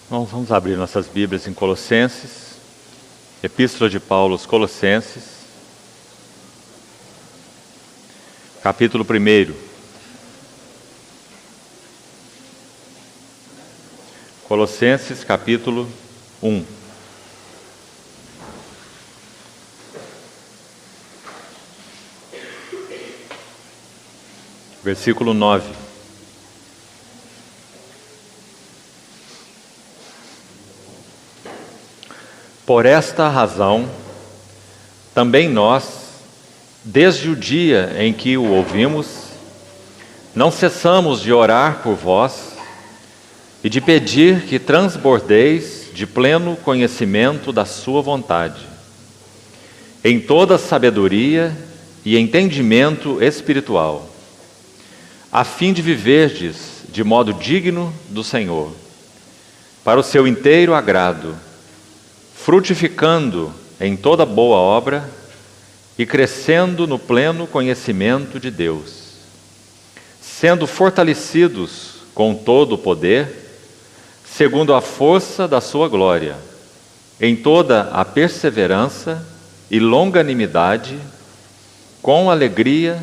Vamos abrir nossas Bíblias em Colossenses, Epístola de Paulo aos Colossenses, capítulo 1. Colossenses, capítulo 1. Versículo 9. Por esta razão, também nós, desde o dia em que o ouvimos, não cessamos de orar por vós e de pedir que transbordeis de pleno conhecimento da sua vontade, em toda sabedoria e entendimento espiritual, a fim de viverdes de modo digno do Senhor, para o seu inteiro agrado, frutificando em toda boa obra e crescendo no pleno conhecimento de Deus, sendo fortalecidos com todo o poder, segundo a força da sua glória, em toda a perseverança e longanimidade, com alegria,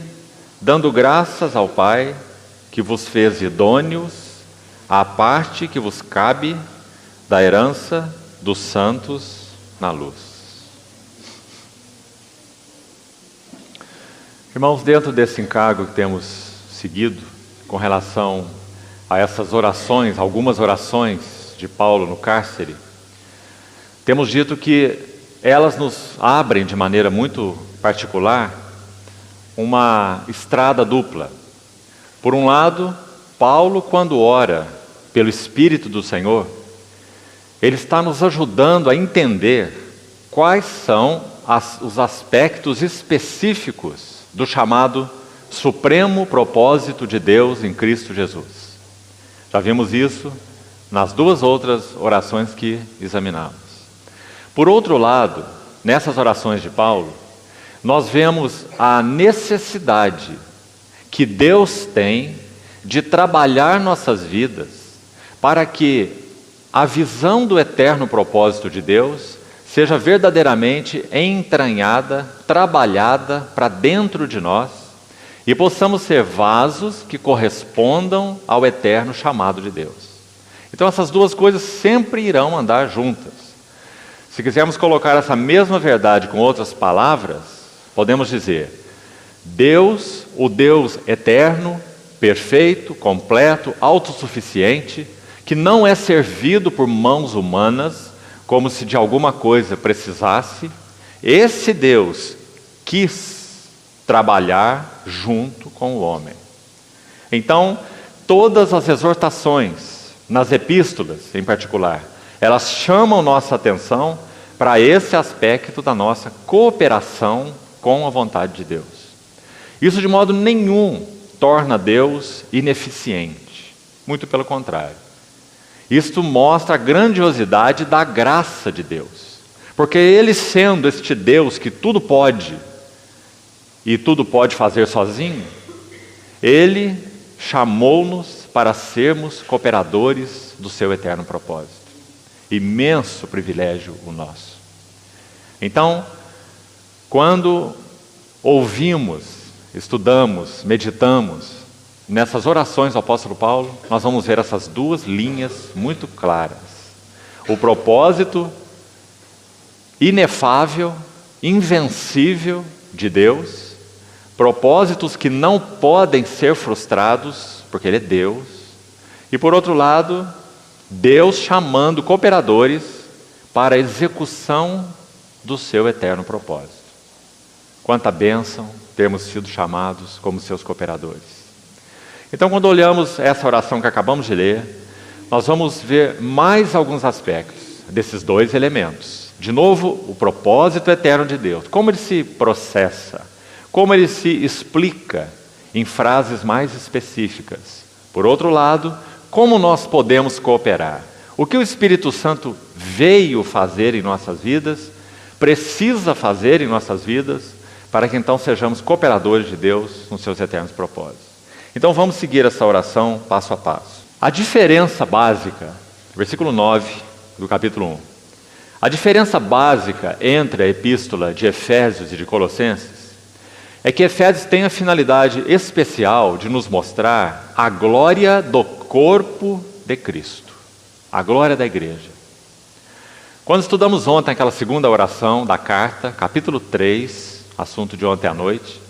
dando graças ao Pai, que vos fez idôneos à parte que vos cabe da herança dos santos na luz. Irmãos, dentro desse encargo que temos seguido com relação a essas orações, algumas orações de Paulo no cárcere, temos dito que elas nos abrem de maneira muito particular uma estrada dupla. Por um lado, Paulo, quando ora pelo Espírito do Senhor, ele está nos ajudando a entender quais são os aspectos específicos do chamado supremo propósito de Deus em Cristo Jesus. Já vimos isso nas duas outras orações que examinamos. Por outro lado, nessas orações de Paulo, nós vemos a necessidade que Deus tem de trabalhar nossas vidas para que a visão do eterno propósito de Deus seja verdadeiramente entranhada, trabalhada para dentro de nós e possamos ser vasos que correspondam ao eterno chamado de Deus. Então essas duas coisas sempre irão andar juntas. Se quisermos colocar essa mesma verdade com outras palavras, podemos dizer: Deus, o Deus eterno, perfeito, completo, autossuficiente, que não é servido por mãos humanas, como se de alguma coisa precisasse, esse Deus quis trabalhar junto com o homem. Então, todas as exortações, nas epístolas em particular, elas chamam nossa atenção para esse aspecto da nossa cooperação com a vontade de Deus. Isso de modo nenhum torna Deus ineficiente, muito pelo contrário. Isto mostra a grandiosidade da graça de Deus, porque Ele, sendo este Deus que tudo pode e tudo pode fazer sozinho, Ele chamou-nos para sermos cooperadores do seu eterno propósito. Imenso privilégio o nosso. Então, quando ouvimos, estudamos, meditamos nessas orações do apóstolo Paulo, nós vamos ver essas duas linhas muito claras. O propósito inefável, invencível de Deus, propósitos que não podem ser frustrados, porque Ele é Deus. E por outro lado, Deus chamando cooperadores para a execução do seu eterno propósito. Quanta bênção termos sido chamados como seus cooperadores. Então, quando olhamos essa oração que acabamos de ler, nós vamos ver mais alguns aspectos desses dois elementos. De novo, o propósito eterno de Deus, como ele se processa, como ele se explica em frases mais específicas. Por outro lado, como nós podemos cooperar. O que o Espírito Santo veio fazer em nossas vidas, precisa fazer em nossas vidas, para que então sejamos cooperadores de Deus nos seus eternos propósitos. Então vamos seguir essa oração passo a passo. A diferença básica versículo 9 do capítulo 1. A diferença básica entre a epístola de Efésios e de Colossenses é que Efésios tem a finalidade especial de nos mostrar a glória do corpo de Cristo, a glória da igreja. Quando estudamos ontem aquela segunda oração da carta, capítulo 3, assunto de ontem à noite,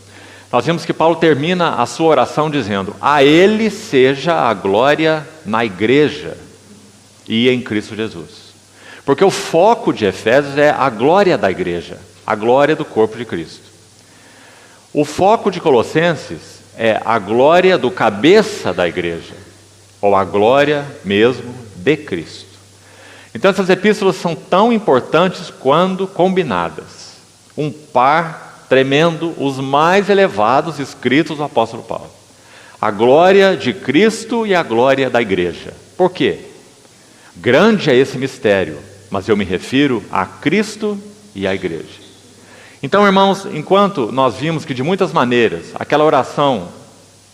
nós vimos que Paulo termina a sua oração dizendo: a Ele seja a glória na igreja e em Cristo Jesus. Porque o foco de Efésios é a glória da igreja, a glória do corpo de Cristo. O foco de Colossenses é a glória do cabeça da igreja, ou a glória mesmo de Cristo. Então essas epístolas são tão importantes quando combinadas. Um par tremendo, os mais elevados escritos do apóstolo Paulo. A glória de Cristo e a glória da igreja. Por quê? Grande é esse mistério, mas eu me refiro a Cristo e à igreja. Então, irmãos, enquanto nós vimos que de muitas maneiras aquela oração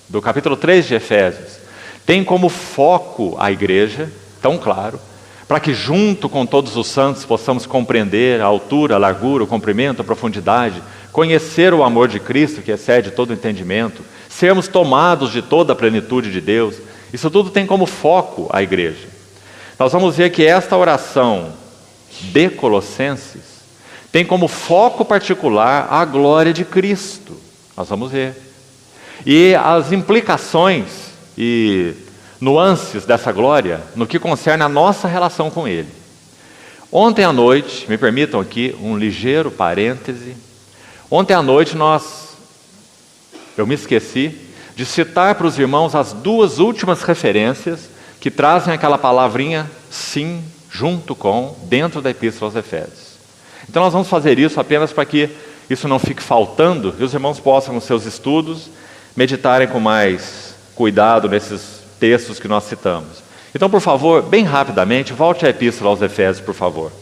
do capítulo 3 de Efésios tem como foco a igreja, tão claro, para que junto com todos os santos possamos compreender a altura, a largura, o comprimento, a profundidade, conhecer o amor de Cristo que excede todo entendimento, sermos tomados de toda a plenitude de Deus, isso tudo tem como foco a igreja. Nós vamos ver que esta oração de Colossenses tem como foco particular a glória de Cristo. Nós vamos ver. E as implicações e nuances dessa glória no que concerne a nossa relação com Ele. Ontem à noite, me permitam aqui um ligeiro parêntese. Ontem à noite eu me esqueci de citar para os irmãos as duas últimas referências que trazem aquela palavrinha sim, junto com, dentro da Epístola aos Efésios. Então nós vamos fazer isso apenas para que isso não fique faltando e os irmãos possam, nos seus estudos, meditarem com mais cuidado nesses textos que nós citamos. Então, por favor, bem rapidamente, volte à Epístola aos Efésios, por favor.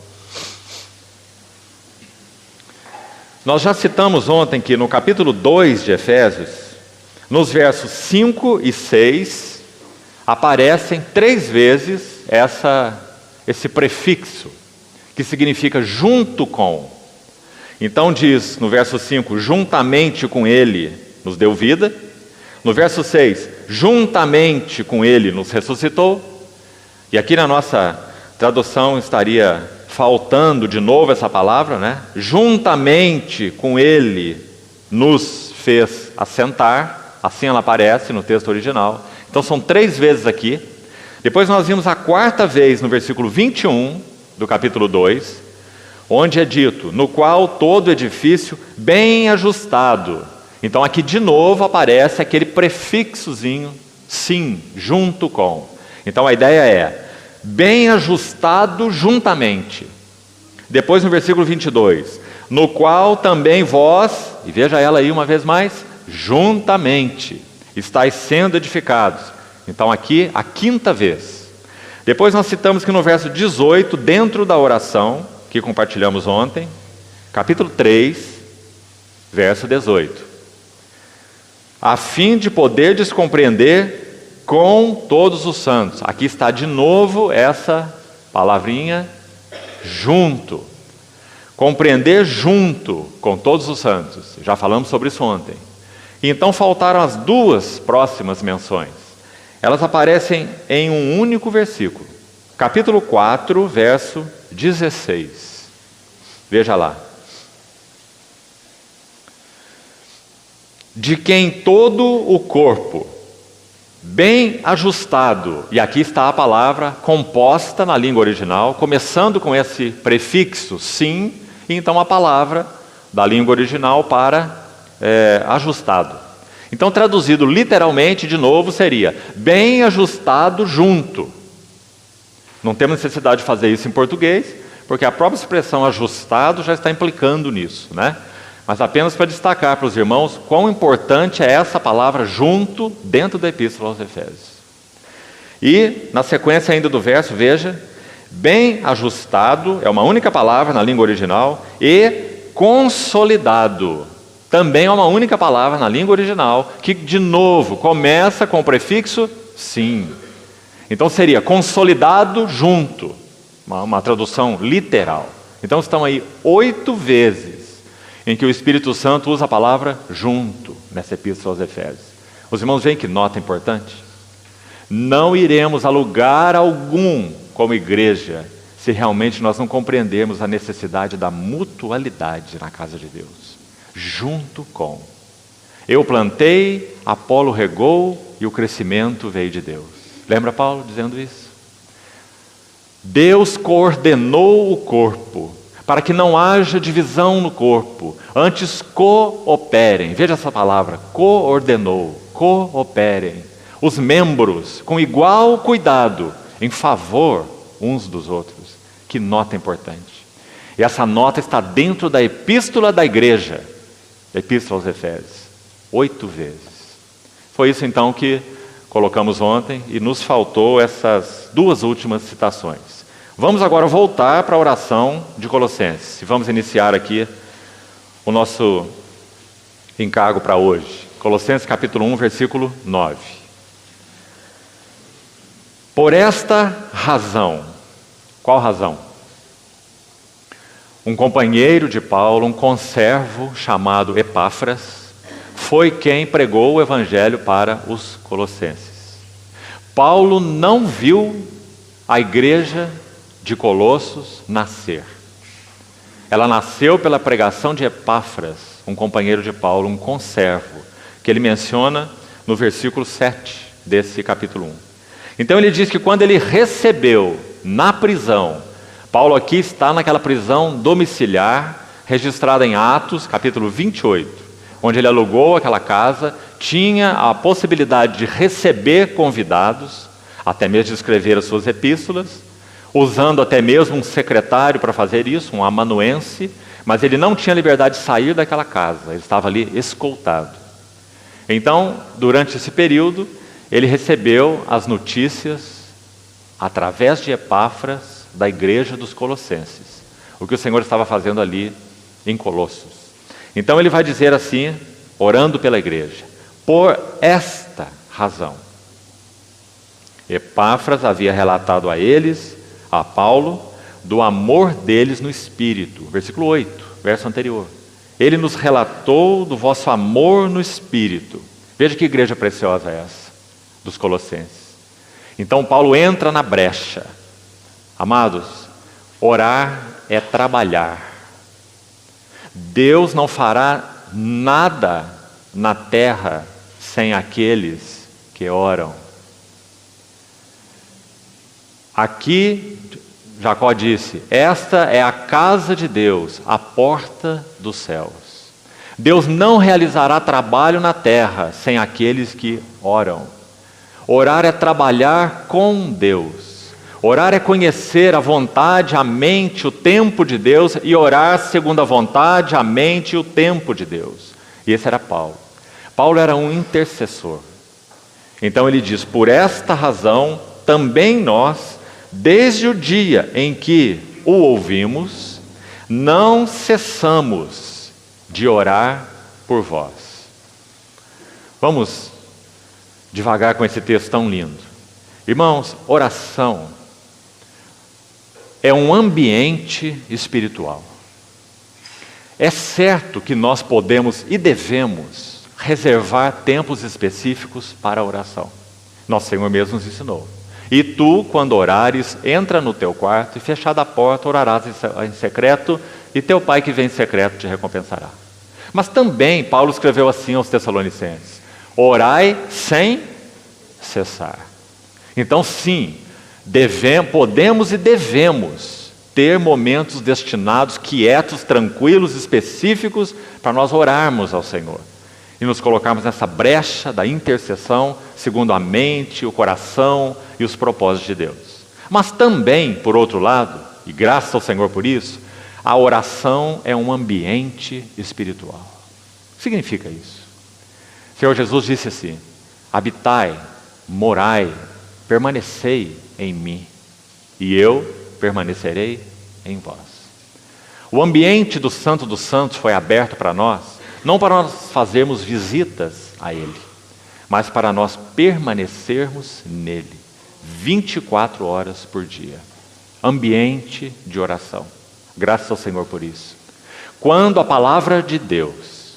Nós já citamos ontem que no capítulo 2 de Efésios, nos versos 5 e 6, aparecem 3 vezes esse prefixo, que significa junto com. Então diz no verso 5, juntamente com Ele nos deu vida. No verso 6, juntamente com Ele nos ressuscitou. E aqui na nossa tradução estaria faltando de novo essa palavra, né? Juntamente com Ele nos fez assentar. Assim ela aparece no texto original. Então são 3 vezes aqui. Depois nós vimos a 4ª vez no versículo 21 do capítulo 2, onde é dito, no qual todo edifício bem ajustado. Então aqui de novo aparece aquele prefixozinho, sim, junto com. Então a ideia é, bem ajustado juntamente. Depois no versículo 22, no qual também vós, e veja ela aí uma vez mais, juntamente, estáis sendo edificados. Então aqui a 5ª vez. Depois nós citamos que no verso 18, dentro da oração, que compartilhamos ontem, capítulo 3, verso 18. A fim de poderdes compreender com todos os santos. Aqui está de novo essa palavrinha, junto. Compreender junto com todos os santos. Já falamos sobre isso ontem. E então faltaram as 2 próximas menções. Elas aparecem em um único versículo. Capítulo 4, verso 16. Veja lá. De quem todo o corpo, bem ajustado, e aqui está a palavra composta na língua original, começando com esse prefixo, sim, e então a palavra da língua original para ajustado. Então, traduzido literalmente, de novo, seria bem ajustado junto. Não temos necessidade de fazer isso em português, porque a própria expressão ajustado já está implicando nisso, né? Mas apenas para destacar para os irmãos quão importante é essa palavra junto dentro da Epístola aos Efésios. E, na sequência ainda do verso, veja, bem ajustado, é uma única palavra na língua original, e consolidado. Também é uma única palavra na língua original, que de novo começa com o prefixo sim. Então seria consolidado junto, uma tradução literal. Então estão aí 8 vezes em que o Espírito Santo usa a palavra junto nessa epístola aos Efésios. Os irmãos veem que nota importante? Não iremos a lugar algum como igreja se realmente nós não compreendermos a necessidade da mutualidade na casa de Deus. Junto com. Eu plantei, Apolo regou e o crescimento veio de Deus. Lembra Paulo dizendo isso? Deus coordenou o corpo para que não haja divisão no corpo, antes cooperem. Veja essa palavra, coordenou, cooperem. Os membros com igual cuidado em favor uns dos outros. Que nota importante. E essa nota está dentro da epístola da igreja, da epístola aos Efésios, 8 vezes. Foi isso então que colocamos ontem e nos faltou essas 2 últimas citações. Vamos agora voltar para a oração de Colossenses. E vamos iniciar aqui o nosso encargo para hoje. Colossenses capítulo 1, versículo 9. Por esta razão, qual razão? Um companheiro de Paulo, um conservo chamado Epáfras, foi quem pregou o evangelho para os colossenses. Paulo não viu a igreja de Colossos nascer. Ela nasceu pela pregação de Epáfras, um companheiro de Paulo, um conservo, que ele menciona no versículo 7 desse capítulo 1. Então ele diz que quando ele recebeu na prisão, Paulo aqui está naquela prisão domiciliar, registrada em Atos, capítulo 28, onde ele alugou aquela casa, tinha a possibilidade de receber convidados, até mesmo de escrever as suas epístolas, usando até mesmo um secretário para fazer isso, um amanuense, mas ele não tinha liberdade de sair daquela casa, ele estava ali escoltado. Então, durante esse período, ele recebeu as notícias, através de Epáfras, da igreja dos Colossenses, o que o Senhor estava fazendo ali em Colossos. Então ele vai dizer assim, orando pela igreja: por esta razão, Epáfras havia relatado a eles, a Paulo, do amor deles no Espírito. Versículo 8, verso anterior. Ele nos relatou do vosso amor no Espírito. Veja que igreja preciosa é essa, dos Colossenses. Então Paulo entra na brecha. Amados, orar é trabalhar. Deus não fará nada na terra sem aqueles que oram. Aqui, Jacó disse: esta é a casa de Deus, a porta dos céus. Deus não realizará trabalho na terra sem aqueles que oram. Orar é trabalhar com Deus. Orar é conhecer a vontade, a mente, o tempo de Deus e orar segundo a vontade, a mente e o tempo de Deus. E esse era Paulo. Paulo era um intercessor. Então ele diz: por esta razão também nós, desde o dia em que o ouvimos, não cessamos de orar por vós. Vamos devagar com esse texto tão lindo. Irmãos, oração é um ambiente espiritual. É certo que nós podemos e devemos reservar tempos específicos para a oração. Nosso Senhor mesmo nos ensinou. E tu, quando orares, entra no teu quarto e fechada a porta, orarás em secreto, e teu pai que vem em secreto te recompensará. Mas também Paulo escreveu assim aos Tessalonicenses: orai sem cessar. Então sim, podemos e devemos ter momentos destinados, quietos, tranquilos, específicos, para nós orarmos ao Senhor e nos colocarmos nessa brecha da intercessão, segundo a mente, o coração e os propósitos de Deus. Mas também, por outro lado, e graças ao Senhor por isso, a oração é um ambiente espiritual. O que significa isso? O Senhor Jesus disse assim: habitai, morai, permanecei em mim, e eu permanecerei em vós. O ambiente do Santo dos Santos foi aberto para nós, não para nós fazermos visitas a Ele, mas para nós permanecermos nele, 24 horas por dia. Ambiente de oração. Graças ao Senhor por isso. Quando a palavra de Deus,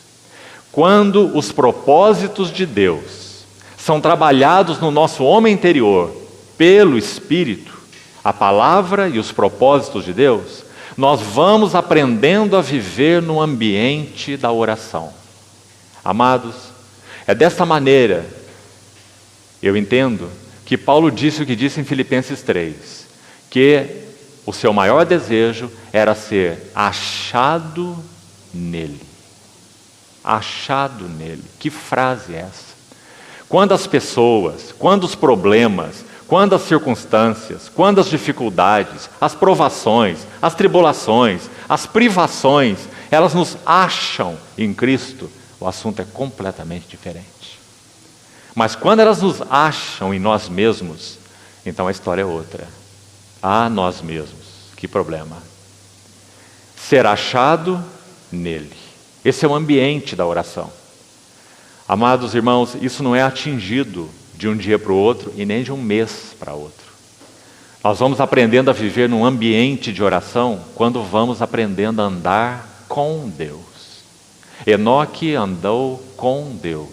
quando os propósitos de Deus são trabalhados no nosso homem interior pelo Espírito, a palavra e os propósitos de Deus, nós vamos aprendendo a viver no ambiente da oração. Amados, é dessa maneira, eu entendo, que Paulo disse o que disse em Filipenses 3, que o seu maior desejo era ser achado nele. Achado nele. Que frase é essa? Quando as pessoas, quando os problemas, quando as circunstâncias, quando as dificuldades, as provações, as tribulações, as privações, elas nos acham em Cristo, o assunto é completamente diferente. Mas quando elas nos acham em nós mesmos, então a história é outra. Ah, nós mesmos, que problema. Ser achado nele. Esse é o ambiente da oração. Amados irmãos, isso não é atingido de um dia para o outro e nem de um mês para outro. Nós vamos aprendendo a viver num ambiente de oração quando vamos aprendendo a andar com Deus. Enoque andou com Deus.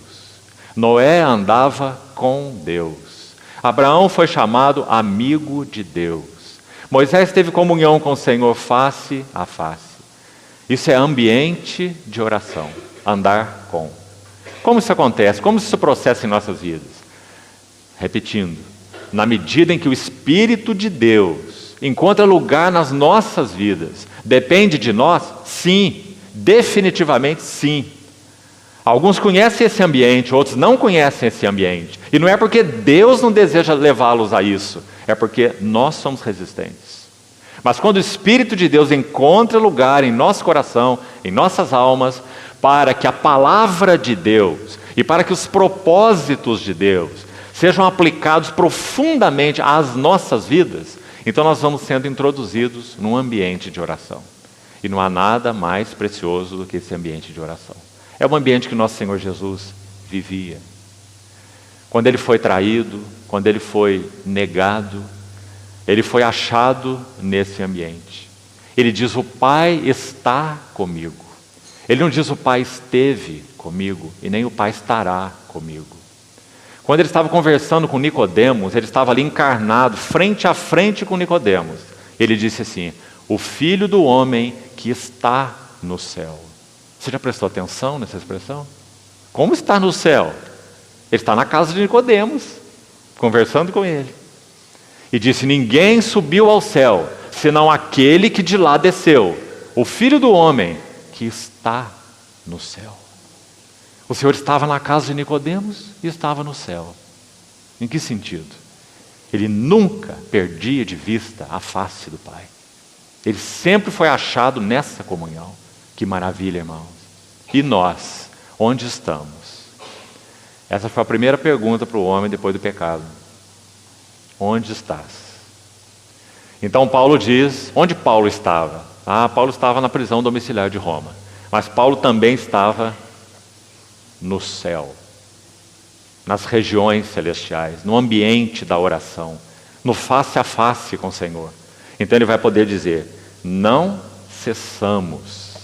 Noé andava com Deus. Abraão foi chamado amigo de Deus. Moisés teve comunhão com o Senhor face a face. Isso é ambiente de oração. Andar com. Como isso acontece? Como isso processa em nossas vidas? Repetindo, na medida em que o Espírito de Deus encontra lugar nas nossas vidas, depende de nós? Sim, definitivamente sim. Alguns conhecem esse ambiente, outros não conhecem esse ambiente. E não é porque Deus não deseja levá-los a isso, é porque nós somos resistentes. Mas quando o Espírito de Deus encontra lugar em nosso coração, em nossas almas, para que a palavra de Deus e para que os propósitos de Deus sejam aplicados profundamente às nossas vidas, então nós vamos sendo introduzidos num ambiente de oração. E não há nada mais precioso do que esse ambiente de oração. É um ambiente que nosso Senhor Jesus vivia. Quando Ele foi traído, quando Ele foi negado, Ele foi achado nesse ambiente. Ele diz: o Pai está comigo. Ele não diz: o Pai esteve comigo, e nem o Pai estará comigo. Quando Ele estava conversando com Nicodemos, Ele estava ali encarnado, frente a frente com Nicodemos. Ele disse assim: o Filho do Homem que está no céu. Você já prestou atenção nessa expressão? Como está no céu? Ele está na casa de Nicodemos, conversando com ele. E disse: ninguém subiu ao céu, senão aquele que de lá desceu, o Filho do Homem que está no céu. O Senhor estava na casa de Nicodemos e estava no céu. Em que sentido? Ele nunca perdia de vista a face do Pai. Ele sempre foi achado nessa comunhão. Que maravilha, irmãos. E nós, onde estamos? Essa foi a primeira pergunta para o homem depois do pecado. Onde estás? Então Paulo diz, onde Paulo estava? Paulo estava na prisão domiciliar de Roma. Mas Paulo também estava no céu, nas regiões celestiais, no ambiente da oração, no face a face com o Senhor. Então ele vai poder dizer: não cessamos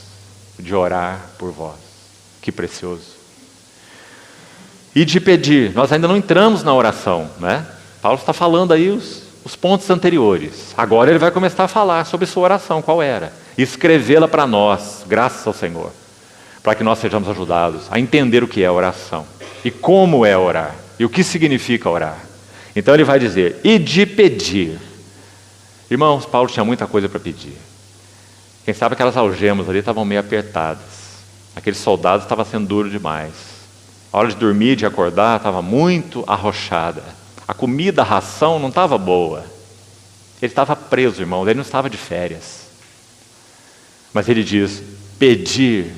de orar por vós. Que precioso. E de pedir. Nós ainda não entramos na oração, né? Paulo está falando aí os pontos anteriores. Agora ele vai começar a falar sobre sua oração, qual era. E escrevê-la para nós, graças ao Senhor, para que nós sejamos ajudados a entender o que é oração e como é orar e o que significa orar. Então ele vai dizer: e de pedir. Irmãos, Paulo tinha muita coisa para pedir. Quem sabe aquelas algemas ali estavam meio apertadas. Aqueles soldados estavam sendo duros demais. A hora de dormir, de acordar, estava muito arrochada. A comida, a ração não estava boa. Ele estava preso, irmãos, ele não estava de férias. Mas ele diz: pedir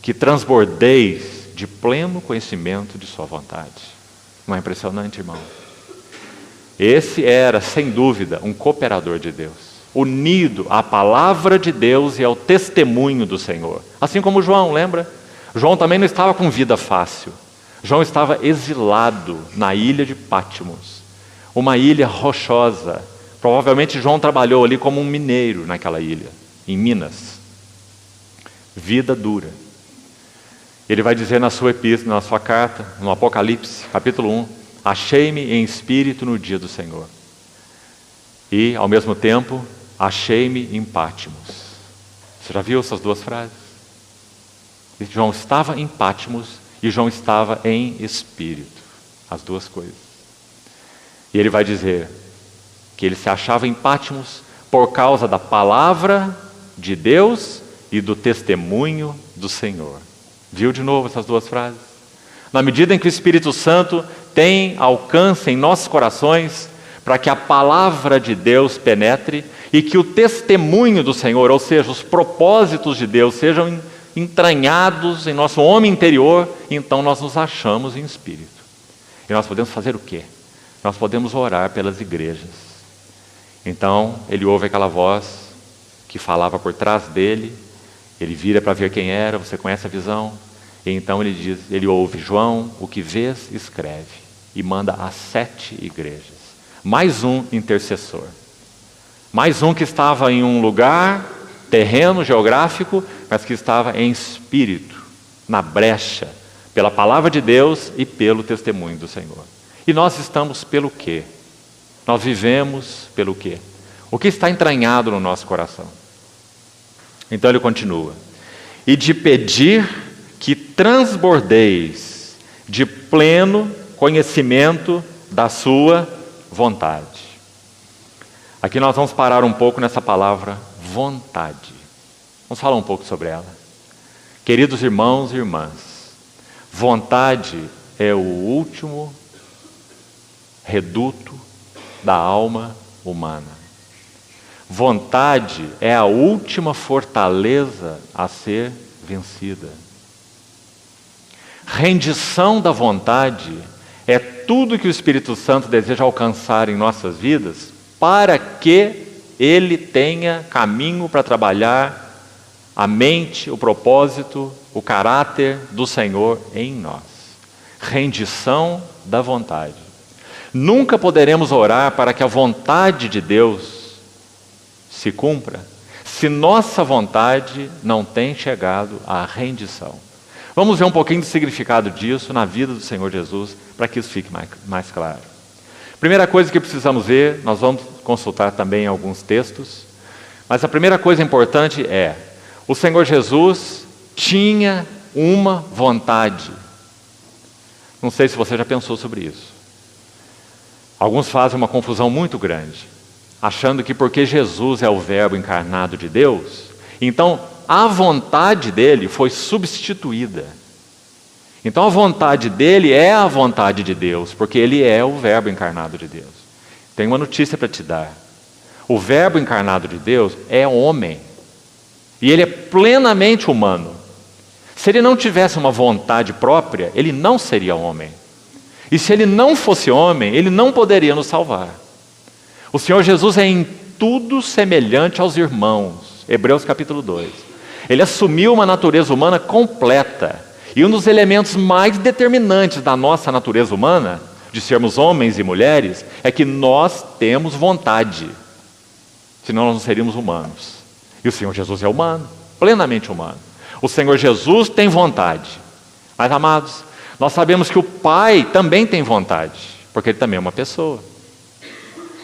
que transbordeis de pleno conhecimento de sua vontade. Não é impressionante, irmão? Esse era, sem dúvida, um cooperador de Deus, unido à palavra de Deus e ao testemunho do Senhor. Assim como João, lembra? João também não estava com vida fácil. João estava exilado na ilha de Patmos. uma ilha rochosa. Provavelmente João trabalhou ali como um mineiro naquela ilha, em Minas. Vida dura. Ele vai dizer na sua epístola, na sua carta, no Apocalipse, capítulo 1, achei-me em espírito no dia do Senhor. E, ao mesmo tempo, achei-me em Patmos. Você já viu essas duas frases? E João estava em Patmos e João estava em espírito. As duas coisas. E ele vai dizer que ele se achava em Patmos por causa da palavra de Deus e do testemunho do Senhor. Viu de novo essas duas frases? Na medida em que o Espírito Santo tem alcance em nossos corações, para que a palavra de Deus penetre e que o testemunho do Senhor, ou seja, os propósitos de Deus, sejam entranhados em nosso homem interior, então nós nos achamos em espírito. E nós podemos fazer o quê? Nós podemos orar pelas igrejas. Então, ele ouve aquela voz que falava por trás dele, ele vira para ver quem era, você conhece a visão? E então ele diz, ele ouve, João, o que vês, escreve, e manda a 7 igrejas. Mais um intercessor. Mais um que estava em um lugar, terreno, geográfico, mas que estava em espírito, na brecha, pela palavra de Deus e pelo testemunho do Senhor. E nós estamos pelo quê? Nós vivemos pelo quê? O que está entranhado no nosso coração? Então ele continua. E de pedir que transbordeis de pleno conhecimento da sua vontade. Aqui nós vamos parar um pouco nessa palavra vontade. Vamos falar um pouco sobre ela. Queridos irmãos e irmãs, vontade é o último reduto da alma humana. Vontade é a última fortaleza a ser vencida. Rendição da vontade é tudo que o Espírito Santo deseja alcançar em nossas vidas para que Ele tenha caminho para trabalhar a mente, o propósito, o caráter do Senhor em nós. Rendição da vontade. Nunca poderemos orar para que a vontade de Deus se cumpra se nossa vontade não tem chegado à rendição. Vamos ver um pouquinho do significado disso na vida do Senhor Jesus, para que isso fique mais claro. Primeira coisa que precisamos ver, nós vamos consultar também alguns textos, mas a primeira coisa importante é, o Senhor Jesus tinha uma vontade. Não sei se você já pensou sobre isso. Alguns fazem uma confusão muito grande, achando que porque Jesus é o Verbo encarnado de Deus, então a vontade dele foi substituída. Então a vontade dele é a vontade de Deus, porque ele é o Verbo encarnado de Deus. Tenho uma notícia para te dar. O Verbo encarnado de Deus é homem, e ele é plenamente humano. Se ele não tivesse uma vontade própria, ele não seria homem. E se ele não fosse homem, ele não poderia nos salvar. O Senhor Jesus é em tudo semelhante aos irmãos. Hebreus capítulo 2. Ele assumiu uma natureza humana completa. E um dos elementos mais determinantes da nossa natureza humana, de sermos homens e mulheres, é que nós temos vontade. Senão nós não seríamos humanos. E o Senhor Jesus é humano, plenamente humano. O Senhor Jesus tem vontade. Mas, amados, nós sabemos que o Pai também tem vontade, porque Ele também é uma pessoa.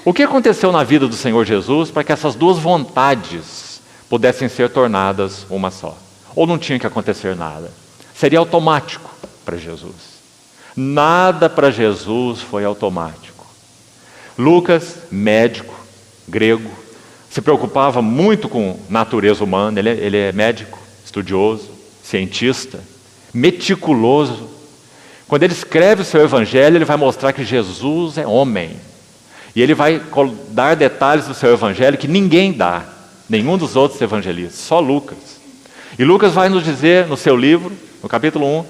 O que aconteceu na vida do Senhor Jesus para que essas duas vontades pudessem ser tornadas uma só? Ou não tinha que acontecer nada? Seria automático para Jesus. Nada para Jesus foi automático. Lucas, médico, grego, se preocupava muito com natureza humana. Ele é médico, estudioso, cientista, meticuloso. Quando ele escreve o seu evangelho, ele vai mostrar que Jesus é homem. E ele vai dar detalhes do seu evangelho que ninguém dá, nenhum dos outros evangelistas, só Lucas. E Lucas vai nos dizer no seu livro, no capítulo 1,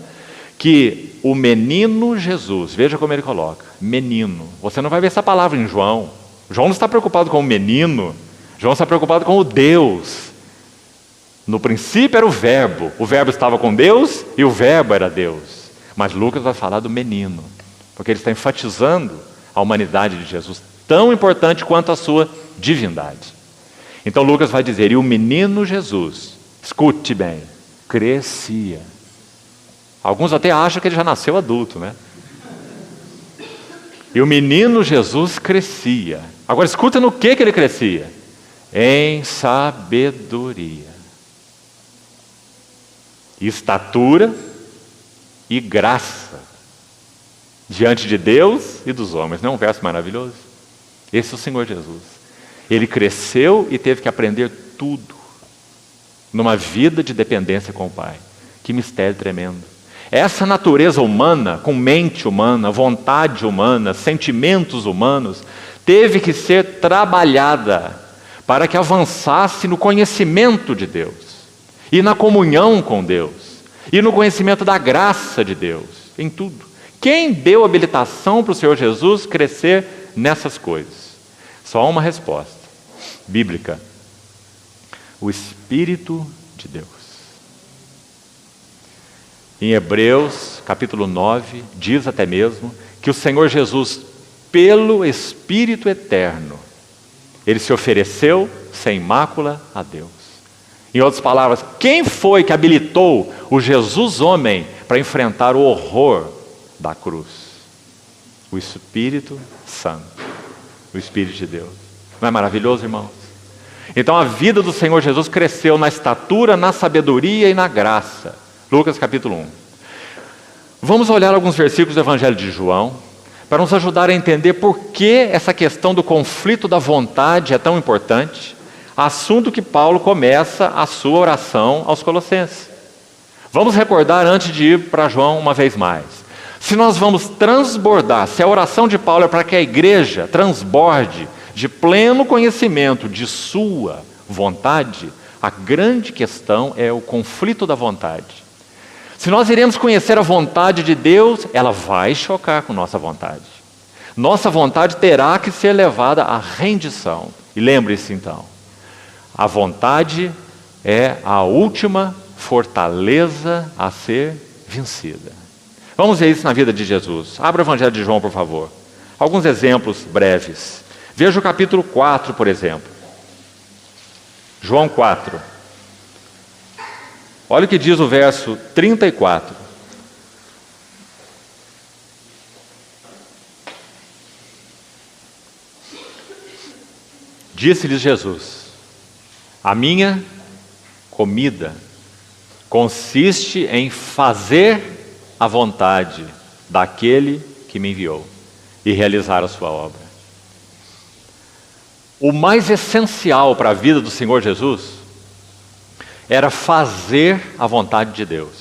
que o menino Jesus, veja como ele coloca, menino. Você não vai ver essa palavra em João. João não está preocupado com o menino, João está preocupado com o Deus. No princípio era o Verbo estava com Deus e o Verbo era Deus. Mas Lucas vai falar do menino, porque ele está enfatizando a humanidade de Jesus, tão importante quanto a sua divindade. Então Lucas vai dizer, e o menino Jesus, escute bem, crescia. Alguns até acham que ele já nasceu adulto, né? E o menino Jesus crescia. Agora escuta no que ele crescia. Em sabedoria, estatura e graça diante de Deus e dos homens. Não é um verso maravilhoso? Esse é o Senhor Jesus. Ele cresceu e teve que aprender tudo numa vida de dependência com o Pai. Que mistério tremendo. Essa natureza humana, com mente humana, vontade humana, sentimentos humanos, teve que ser trabalhada para que avançasse no conhecimento de Deus, e na comunhão com Deus, e no conhecimento da graça de Deus, em tudo. Quem deu habilitação para o Senhor Jesus crescer nessas coisas? Só há uma resposta, bíblica: o Espírito de Deus. Em Hebreus, capítulo 9, diz até mesmo que o Senhor Jesus, pelo Espírito eterno, ele se ofereceu sem mácula a Deus. Em outras palavras, quem foi que habilitou o Jesus homem para enfrentar o horror da cruz? O Espírito Santo, o Espírito de Deus. Não é maravilhoso, irmãos? Então a vida do Senhor Jesus cresceu na estatura, na sabedoria e na graça. Lucas capítulo 1. Vamos olhar alguns versículos do Evangelho de João, para nos ajudar a entender por que essa questão do conflito da vontade é tão importante, assunto que Paulo começa a sua oração aos Colossenses. Vamos recordar antes de ir para João uma vez mais. Se nós vamos transbordar, se a oração de Paulo é para que a igreja transborde de pleno conhecimento de sua vontade, a grande questão é o conflito da vontade. Se nós iremos conhecer a vontade de Deus, ela vai chocar com nossa vontade. Nossa vontade terá que ser levada à rendição. E lembre-se então, a vontade é a última fortaleza a ser vencida. Vamos ver isso na vida de Jesus. Abra o Evangelho de João, por favor. Alguns exemplos breves. Veja o capítulo 4, por exemplo. João 4. Olha o que diz o verso 34. Disse-lhes Jesus: a minha comida consiste em fazer a vontade daquele que me enviou e realizar a sua obra. O mais essencial para a vida do Senhor Jesus era fazer a vontade de Deus.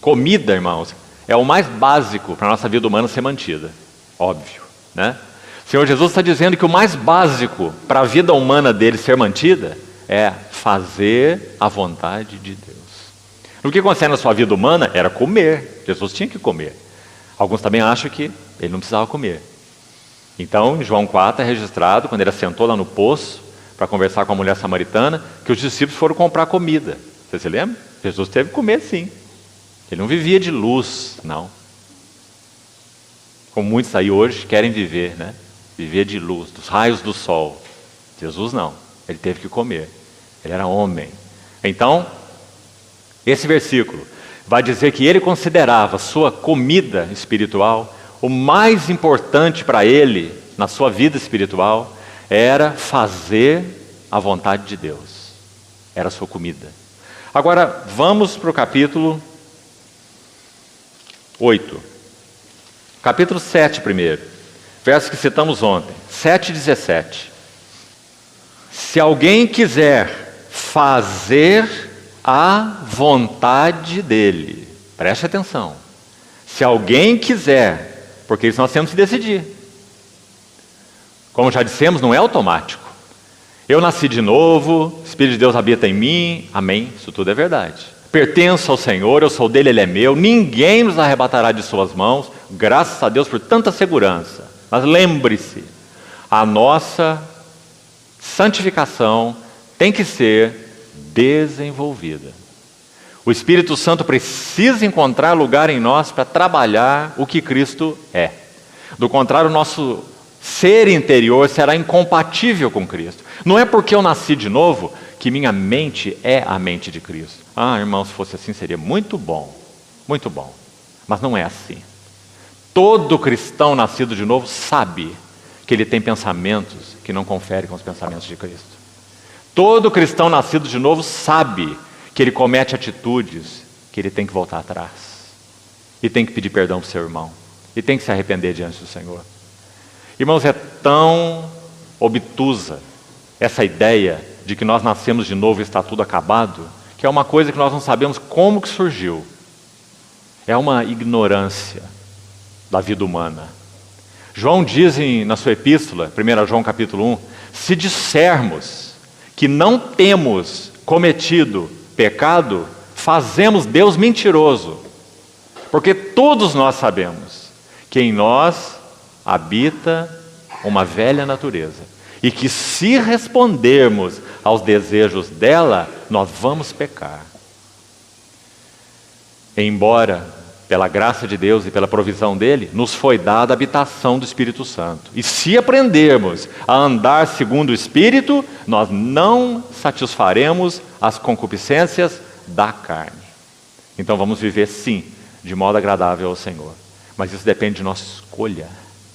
Comida, irmãos, é o mais básico para a nossa vida humana ser mantida. Óbvio, né? O Senhor Jesus está dizendo que o mais básico para a vida humana dele ser mantida é fazer a vontade de Deus. No que concerne a sua vida humana, era comer. Jesus tinha que comer. Alguns também acham que ele não precisava comer. Então, em João 4 é registrado, quando ele assentou lá no poço, para conversar com a mulher samaritana, que os discípulos foram comprar comida. Você se lembra? Jesus teve que comer sim. Ele não vivia de luz, não. Como muitos aí hoje querem viver, né? Viver de luz, dos raios do sol. Jesus não, ele teve que comer. Ele era homem. Então, esse versículo vai dizer que ele considerava sua comida espiritual, o mais importante para ele, na sua vida espiritual, era fazer a vontade de Deus. Era a sua comida. Agora, vamos para o capítulo 8. Capítulo 7 primeiro. Verso que citamos ontem. 7:17. Se alguém quiser fazer a vontade dele. Preste atenção. Se alguém quiser, porque isso nós temos que decidir. Como já dissemos, não é automático. Eu nasci de novo, o Espírito de Deus habita em mim, amém, isso tudo é verdade. Pertenço ao Senhor, eu sou dele, ele é meu, ninguém nos arrebatará de suas mãos, graças a Deus por tanta segurança. Mas lembre-se, a nossa santificação tem que ser desenvolvida. O Espírito Santo precisa encontrar lugar em nós para trabalhar o que Cristo é. Do contrário, ser interior será incompatível com Cristo. Não é porque eu nasci de novo que minha mente é a mente de Cristo. Ah, irmão, se fosse assim seria muito bom. Muito bom. Mas não é assim. Todo cristão nascido de novo sabe que ele tem pensamentos que não conferem com os pensamentos de Cristo. Todo cristão nascido de novo sabe que ele comete atitudes que ele tem que voltar atrás. E tem que pedir perdão para o seu irmão. E tem que se arrepender diante do Senhor. Irmãos, é tão obtusa essa ideia de que nós nascemos de novo e está tudo acabado, que é uma coisa que nós não sabemos como que surgiu. É uma ignorância da vida humana. João diz na sua epístola, 1 João capítulo 1, se dissermos que não temos cometido pecado, fazemos Deus mentiroso, porque todos nós sabemos que em nós habita uma velha natureza, e que se respondermos aos desejos dela, nós vamos pecar. Embora, pela graça de Deus e pela provisão dele, nos foi dada a habitação do Espírito Santo. E se aprendermos a andar segundo o Espírito, nós não satisfaremos as concupiscências da carne. Então vamos viver, sim, de modo agradável ao Senhor. Mas isso depende de nossa escolha.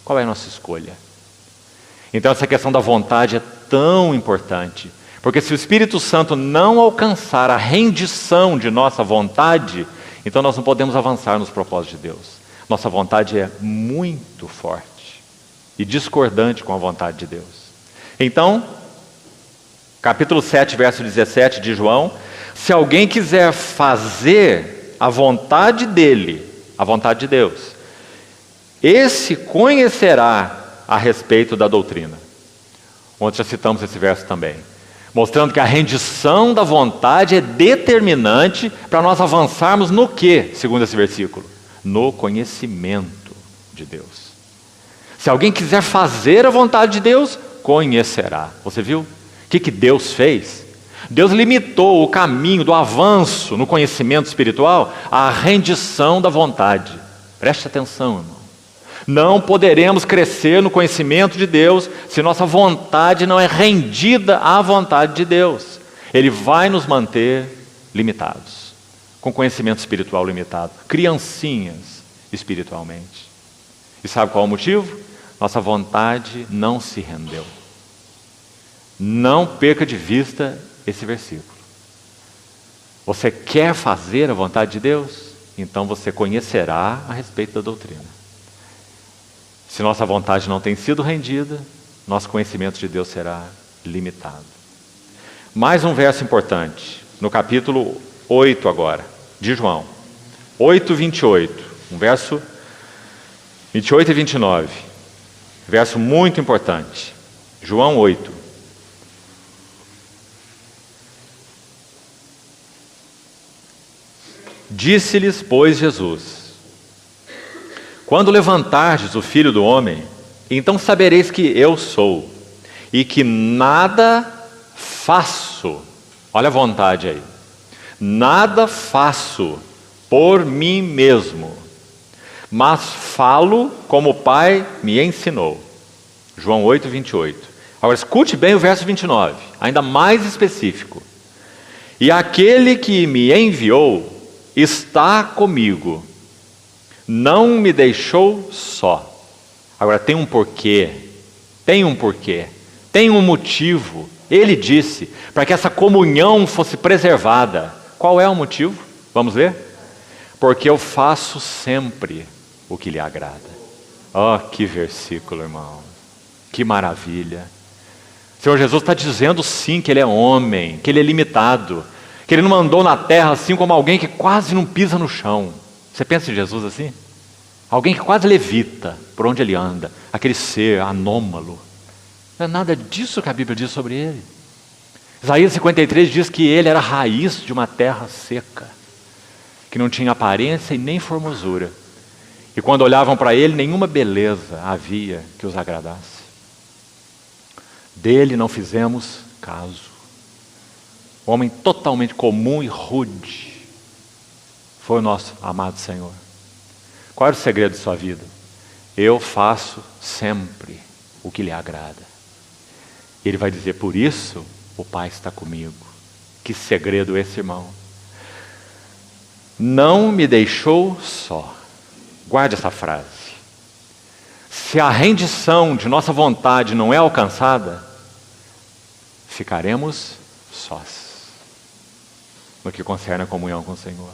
Qual é a nossa escolha? Então essa questão da vontade é tão importante. Porque se o Espírito Santo não alcançar a rendição de nossa vontade, então nós não podemos avançar nos propósitos de Deus. Nossa vontade é muito forte e discordante com a vontade de Deus. Então, capítulo 7, verso 17 de João, se alguém quiser fazer a vontade dele, a vontade de Deus, esse conhecerá a respeito da doutrina. Ontem já citamos esse verso também. Mostrando que a rendição da vontade é determinante para nós avançarmos no quê, segundo esse versículo? No conhecimento de Deus. Se alguém quiser fazer a vontade de Deus, conhecerá. Você viu? O que Deus fez? Deus limitou o caminho do avanço no conhecimento espiritual à rendição da vontade. Preste atenção, irmão. Não poderemos crescer no conhecimento de Deus se nossa vontade não é rendida à vontade de Deus. Ele vai nos manter limitados, com conhecimento espiritual limitado, criancinhas espiritualmente. E sabe qual é o motivo? Nossa vontade não se rendeu. Não perca de vista esse versículo. Você quer fazer a vontade de Deus? Então você conhecerá a respeito da doutrina. Se nossa vontade não tem sido rendida, nosso conhecimento de Deus será limitado. Mais um verso importante, no capítulo 8 agora, de João. 8, 28. Um verso 28 e 29. Verso muito importante. João 8. Disse-lhes, pois, Jesus: quando levantardes o Filho do Homem, então sabereis que eu sou, e que nada faço, olha a vontade aí, nada faço por mim mesmo, mas falo como o Pai me ensinou. João 8, 28. Agora escute bem o verso 29, ainda mais específico. E aquele que me enviou está comigo, não me deixou só. Agora tem um porquê, tem um motivo. Ele disse, para que essa comunhão fosse preservada. Qual é o motivo? Vamos ver? Porque eu faço sempre o que lhe agrada. Oh, que versículo, irmão. Que maravilha. O Senhor Jesus está dizendo sim que Ele é homem, que Ele é limitado, que Ele não mandou na terra assim como alguém que quase não pisa no chão. Você pensa em Jesus assim? Alguém que quase levita por onde Ele anda, aquele ser anômalo. Não é nada disso que a Bíblia diz sobre Ele. Isaías 53 diz que Ele era a raiz de uma terra seca, que não tinha aparência e nem formosura. E quando olhavam para Ele, nenhuma beleza havia que os agradasse. Dele não fizemos caso. Homem totalmente comum e rude foi o nosso amado Senhor. Qual era o segredo de sua vida? Eu faço sempre o que lhe agrada. Ele vai dizer, por isso o Pai está comigo. Que segredo esse, irmão? Não me deixou só. Guarde essa frase. Se a rendição de nossa vontade não é alcançada, ficaremos sós no que concerne a comunhão com o Senhor.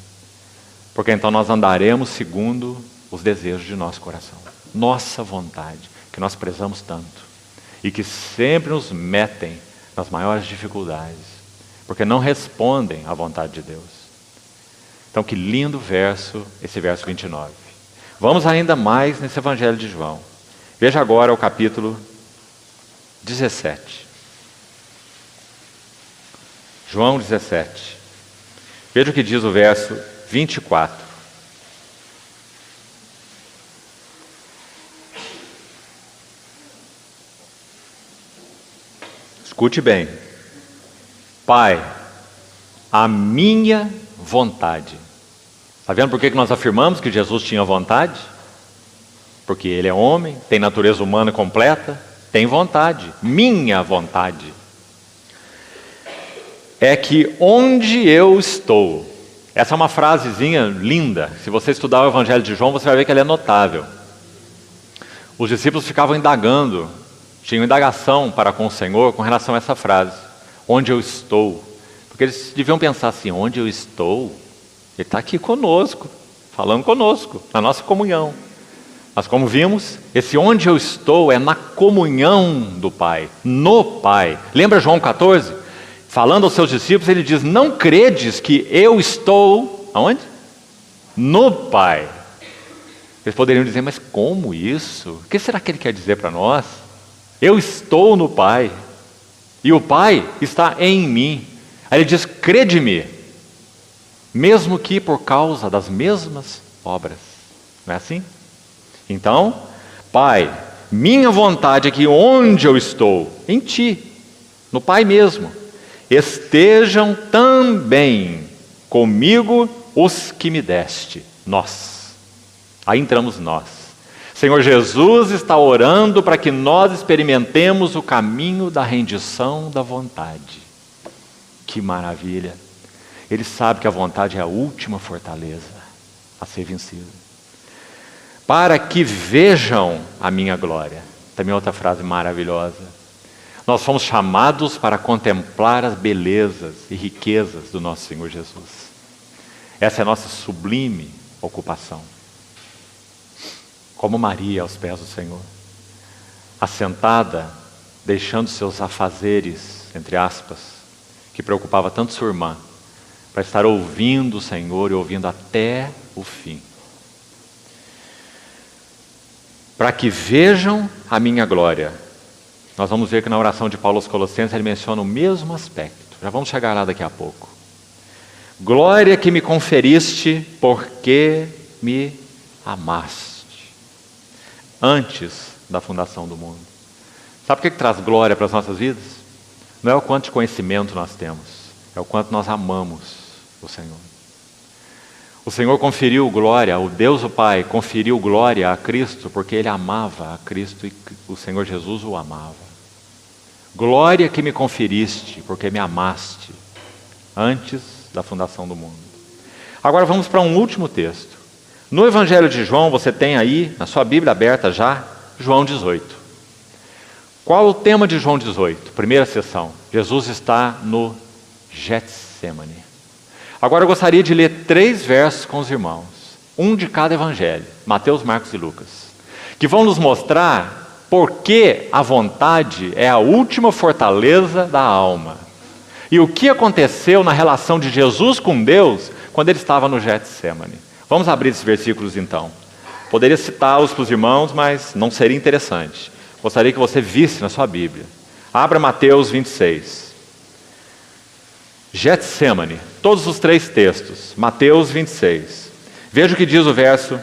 Porque então nós andaremos segundo os desejos de nosso coração. Nossa vontade, que nós prezamos tanto e que sempre nos metem nas maiores dificuldades, porque não respondem à vontade de Deus. Então que lindo verso, esse verso 29. Vamos ainda mais nesse Evangelho de João. Veja agora o capítulo 17. João 17. Veja o que diz o verso 24. Escute bem. Pai, a minha vontade. Está vendo por que nós afirmamos que Jesus tinha vontade? Porque ele é homem, tem natureza humana completa, tem vontade. Minha vontade é que onde eu estou, essa é uma frasezinha linda, se você estudar o Evangelho de João, você vai ver que ela é notável. Os discípulos ficavam indagando, tinham indagação para com o Senhor com relação a essa frase, onde eu estou. Porque eles deviam pensar assim, onde eu estou? Ele está aqui conosco, falando conosco, na nossa comunhão. Mas como vimos, esse onde eu estou é na comunhão do Pai, no Pai. Lembra João 14? Falando aos seus discípulos, ele diz, não credes que eu estou, aonde? No Pai. Eles poderiam dizer, mas como isso? O que será que ele quer dizer para nós? Eu estou no Pai, e o Pai está em mim. Aí ele diz, crede-me, mesmo que por causa das mesmas obras. Não é assim? Então, Pai, minha vontade é que onde eu estou, em Ti, no Pai mesmo, estejam também comigo os que me deste, nós. Aí entramos nós. Senhor Jesus está orando para que nós experimentemos o caminho da rendição da vontade. Que maravilha! Ele sabe que a vontade é a última fortaleza a ser vencida. Para que vejam a minha glória. Também outra frase maravilhosa. Nós fomos chamados para contemplar as belezas e riquezas do nosso Senhor Jesus. Essa é a nossa sublime ocupação. Como Maria aos pés do Senhor, assentada, deixando seus afazeres, entre aspas, que preocupava tanto sua irmã, para estar ouvindo o Senhor e ouvindo até o fim. Para que vejam a minha glória. Nós vamos ver que na oração de Paulo aos Colossenses ele menciona o mesmo aspecto. Já vamos chegar lá daqui a pouco. Glória que me conferiste porque me amaste antes da fundação do mundo. Sabe o que traz glória para as nossas vidas? Não é o quanto de conhecimento nós temos, é o quanto nós amamos o Senhor. O Senhor conferiu glória, o Deus o Pai conferiu glória a Cristo porque Ele amava a Cristo e o Senhor Jesus o amava. Glória que me conferiste porque me amaste antes da fundação do mundo. Agora vamos para um último texto. No Evangelho de João, você tem aí, na sua Bíblia aberta já, João 18. Qual o tema de João 18? Primeira sessão. Jesus está no Getsemane. Agora eu gostaria de ler 3 versos com os irmãos, um de cada evangelho, Mateus, Marcos e Lucas, que vão nos mostrar por que a vontade é a última fortaleza da alma. E o que aconteceu na relação de Jesus com Deus quando ele estava no Getsemane. Vamos abrir esses versículos então. Poderia citá-los para os irmãos, mas não seria interessante. Gostaria que você visse na sua Bíblia. Abra Mateus 26. Getsemane, todos os 3 textos, Mateus 26. Veja o que diz o verso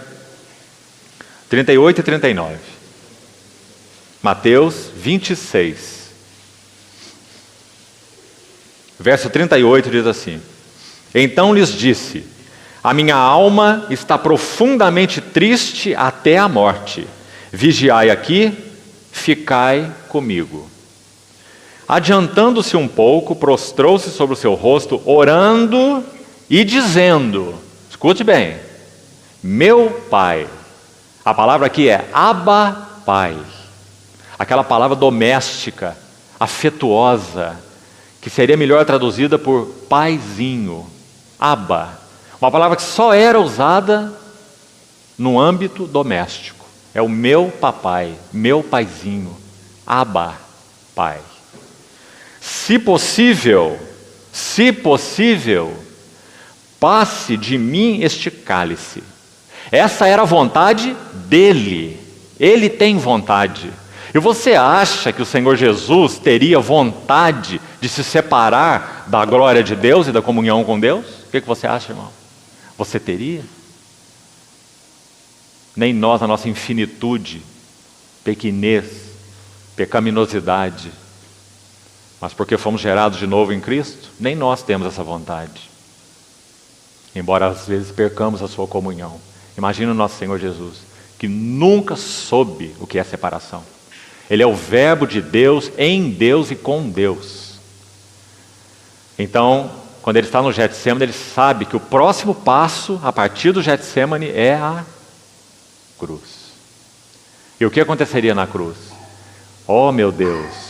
38 e 39. Mateus 26. Verso 38 diz assim: Então lhes disse: A minha alma está profundamente triste até a morte. Vigiai aqui, ficai comigo. Adiantando-se um pouco, prostrou-se sobre o seu rosto, orando e dizendo, escute bem, meu Pai. A palavra aqui é Abba, Pai. Aquela palavra doméstica, afetuosa, que seria melhor traduzida por paizinho, Abba. Uma palavra que só era usada no âmbito doméstico. É o meu papai, meu paizinho, Abba, Pai. Se possível, passe de mim este cálice. Essa era a vontade dele. Ele tem vontade. E você acha que o Senhor Jesus teria vontade de se separar da glória de Deus e da comunhão com Deus? O que você acha, irmão? Você teria? Nem nós, na nossa infinitude, pequenez, pecaminosidade, mas porque fomos gerados de novo em Cristo, nem nós temos essa vontade. Embora às vezes percamos a sua comunhão. Imagina o nosso Senhor Jesus, que nunca soube o que é separação. Ele é o verbo de Deus, em Deus e com Deus. Então, quando ele está no Getsemane, ele sabe que o próximo passo, a partir do Getsemane, é a cruz. E o que aconteceria na cruz? Oh meu Deus,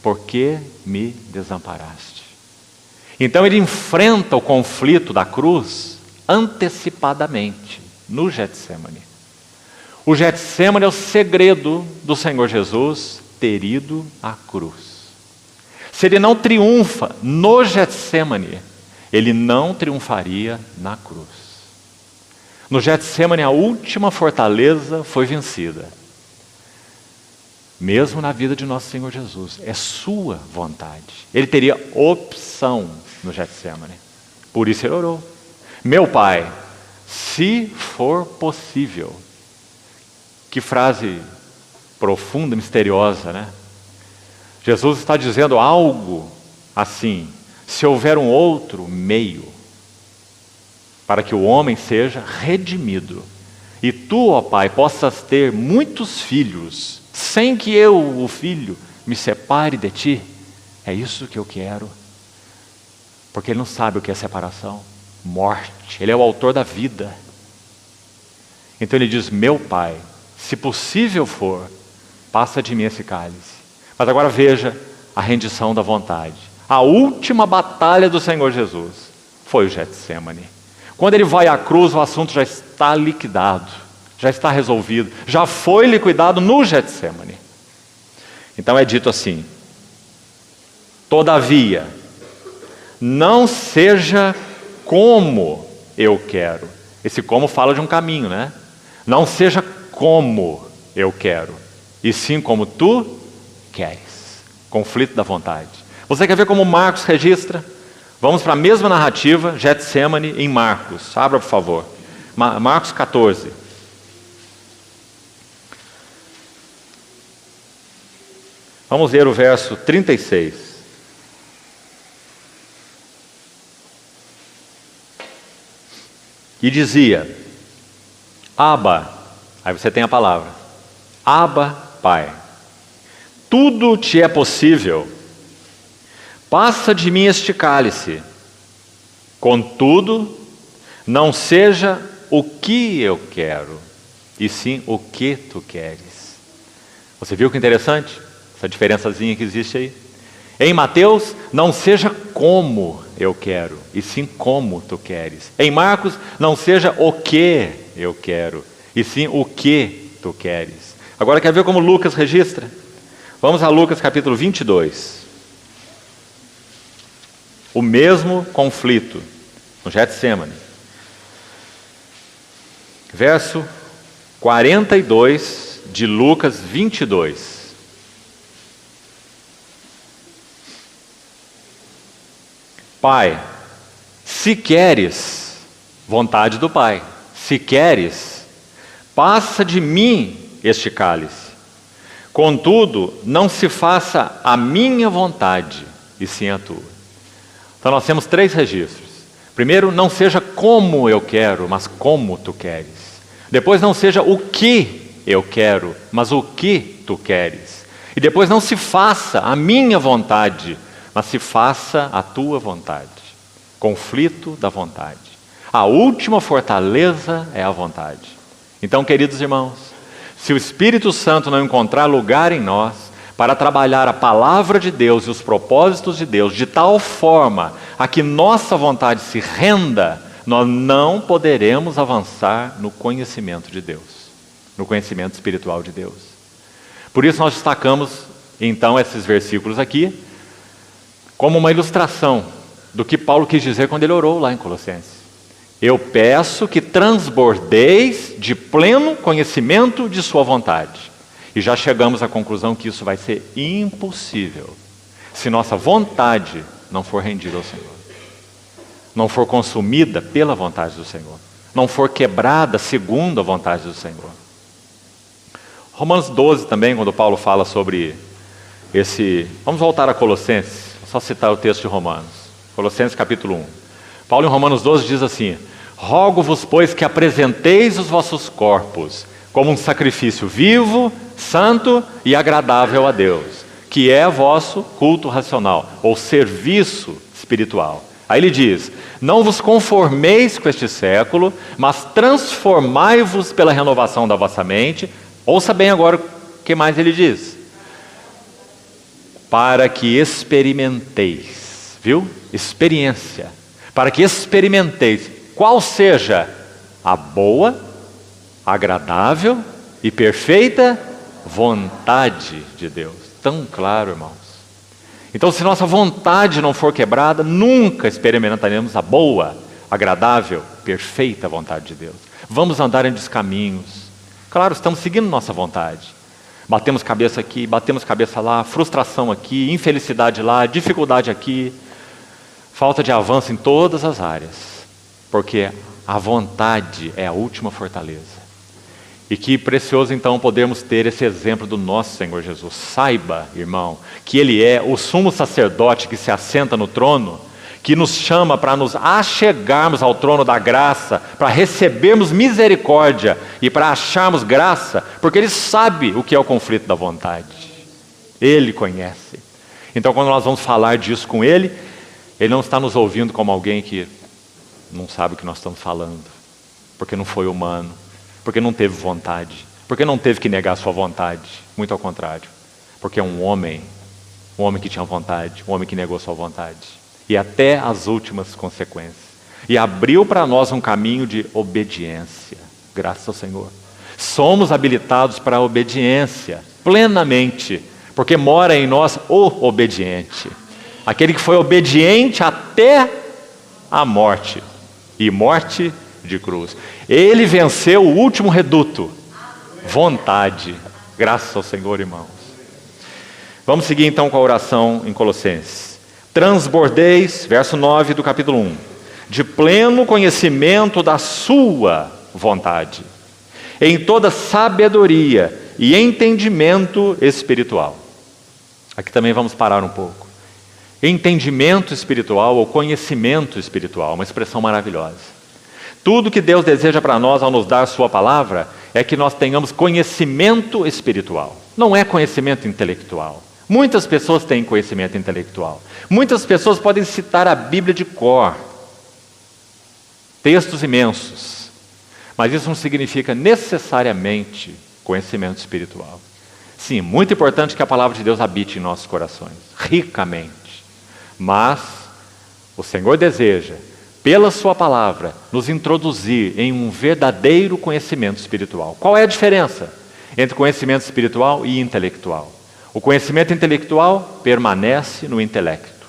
por que me desamparaste? Então ele enfrenta o conflito da cruz antecipadamente, no Getsemane. O Getsemane é o segredo do Senhor Jesus ter ido à cruz. Se ele não triunfa no Getsemane, ele não triunfaria na cruz. No Getsemane, a última fortaleza foi vencida. Mesmo na vida de nosso Senhor Jesus, é sua vontade. Ele teria opção no Getsemane. Por isso ele orou. Meu Pai, se for possível. Que frase profunda, misteriosa, né? Jesus está dizendo algo assim: se houver um outro meio para que o homem seja redimido, e tu, ó Pai, possas ter muitos filhos, sem que eu, o filho, me separe de ti, é isso que eu quero. Porque ele não sabe o que é separação, morte. Ele é o autor da vida. Então ele diz: meu Pai, se possível for, passa de mim esse cálice. Mas agora veja a rendição da vontade. A última batalha do Senhor Jesus foi o Getsemane. Quando ele vai à cruz, o assunto já está liquidado, já está resolvido, já foi liquidado no Getsemane. Então é dito assim: todavia, não seja como eu quero. Esse como fala de um caminho, né? Não seja como eu quero, e sim como tu queres. Conflito da vontade. Você quer ver como Marcos registra? Vamos para a mesma narrativa, Getsemane, em Marcos. Abra, por favor. Marcos 14. Vamos ler o verso 36. E dizia: Abba, aí você tem a palavra, Abba, Pai, tudo te é possível, passa de mim este cálice, contudo, não seja o que eu quero, e sim o que tu queres. Você viu que interessante? Essa diferençazinha que existe aí. Em Mateus, não seja como eu quero, e sim como tu queres. Em Marcos, não seja o que eu quero, e sim o que tu queres. Agora quer ver como Lucas registra? Vamos a Lucas capítulo 22. O mesmo conflito no Getsemane. Verso 42 de Lucas 22. Pai, se queres, vontade do Pai, se queres, passa de mim este cálice. Contudo, não se faça a minha vontade, e sim a tua. Então nós temos 3 registros. Primeiro, não seja como eu quero, mas como tu queres. Depois, não seja o que eu quero, mas o que tu queres. E depois não se faça a minha vontade, mas se faça a tua vontade. Conflito da vontade. A última fortaleza é a vontade. Então, queridos irmãos, se o Espírito Santo não encontrar lugar em nós para trabalhar a palavra de Deus e os propósitos de Deus de tal forma a que nossa vontade se renda, nós não poderemos avançar no conhecimento de Deus, no conhecimento espiritual de Deus. Por isso nós destacamos então esses versículos aqui como uma ilustração do que Paulo quis dizer quando ele orou lá em Colossenses. Eu peço que transbordeis de pleno conhecimento de sua vontade. E já chegamos à conclusão que isso vai ser impossível se nossa vontade não for rendida ao Senhor, não for consumida pela vontade do Senhor, não for quebrada segundo a vontade do Senhor. Romanos 12 também, quando Paulo fala sobre esse... Vamos voltar a Colossenses, só citar o texto de Romanos. Colossenses capítulo 1. Paulo em Romanos 12 diz assim: rogo-vos, pois, que apresenteis os vossos corpos como um sacrifício vivo, santo e agradável a Deus, que é vosso culto racional, ou serviço espiritual. Aí ele diz: não vos conformeis com este século, mas transformai-vos pela renovação da vossa mente. Ouça bem agora o que mais ele diz. Para que experimenteis, viu? Experiência. Para que experimenteis qual seja a boa, agradável e perfeita vontade de Deus. Tão claro, irmãos. Então, se nossa vontade não for quebrada, nunca experimentaremos a boa, agradável, perfeita vontade de Deus. Vamos andar em descaminhos. Claro, estamos seguindo nossa vontade. Batemos cabeça aqui, batemos cabeça lá, frustração aqui, infelicidade lá, dificuldade aqui, falta de avanço em todas as áreas. Porque a vontade é a última fortaleza. E que precioso então podermos ter esse exemplo do nosso Senhor Jesus. Saiba, irmão, que Ele é o sumo sacerdote que se assenta no trono, que nos chama para nos achegarmos ao trono da graça, para recebermos misericórdia e para acharmos graça, porque Ele sabe o que é o conflito da vontade. Ele conhece. Então, quando nós vamos falar disso com Ele, Ele não está nos ouvindo como alguém que não sabe o que nós estamos falando, porque não foi humano, porque não teve vontade, porque não teve que negar a sua vontade. Muito ao contrário, porque é um homem que tinha vontade, um homem que negou sua vontade. E até as últimas consequências. E abriu para nós um caminho de obediência, graças ao Senhor. Somos habilitados para a obediência, plenamente, porque mora em nós o obediente. Aquele que foi obediente até a morte, e morte de cruz. Ele venceu o último reduto, vontade, graças ao Senhor, irmãos. Vamos seguir então com a oração em Colossenses. Transbordeis, verso 9 do capítulo 1, de pleno conhecimento da sua vontade, em toda sabedoria e entendimento espiritual. Aqui também vamos parar um pouco. Entendimento espiritual ou conhecimento espiritual, uma expressão maravilhosa. Tudo que Deus deseja para nós ao nos dar sua palavra é que nós tenhamos conhecimento espiritual. Não é conhecimento intelectual. Muitas pessoas têm conhecimento intelectual. Muitas pessoas podem citar a Bíblia de cor. Textos imensos. Mas isso não significa necessariamente conhecimento espiritual. Sim, muito importante que a palavra de Deus habite em nossos corações, ricamente. Mas o Senhor deseja, pela sua palavra, nos introduzir em um verdadeiro conhecimento espiritual. Qual é a diferença entre conhecimento espiritual e intelectual? O conhecimento intelectual permanece no intelecto.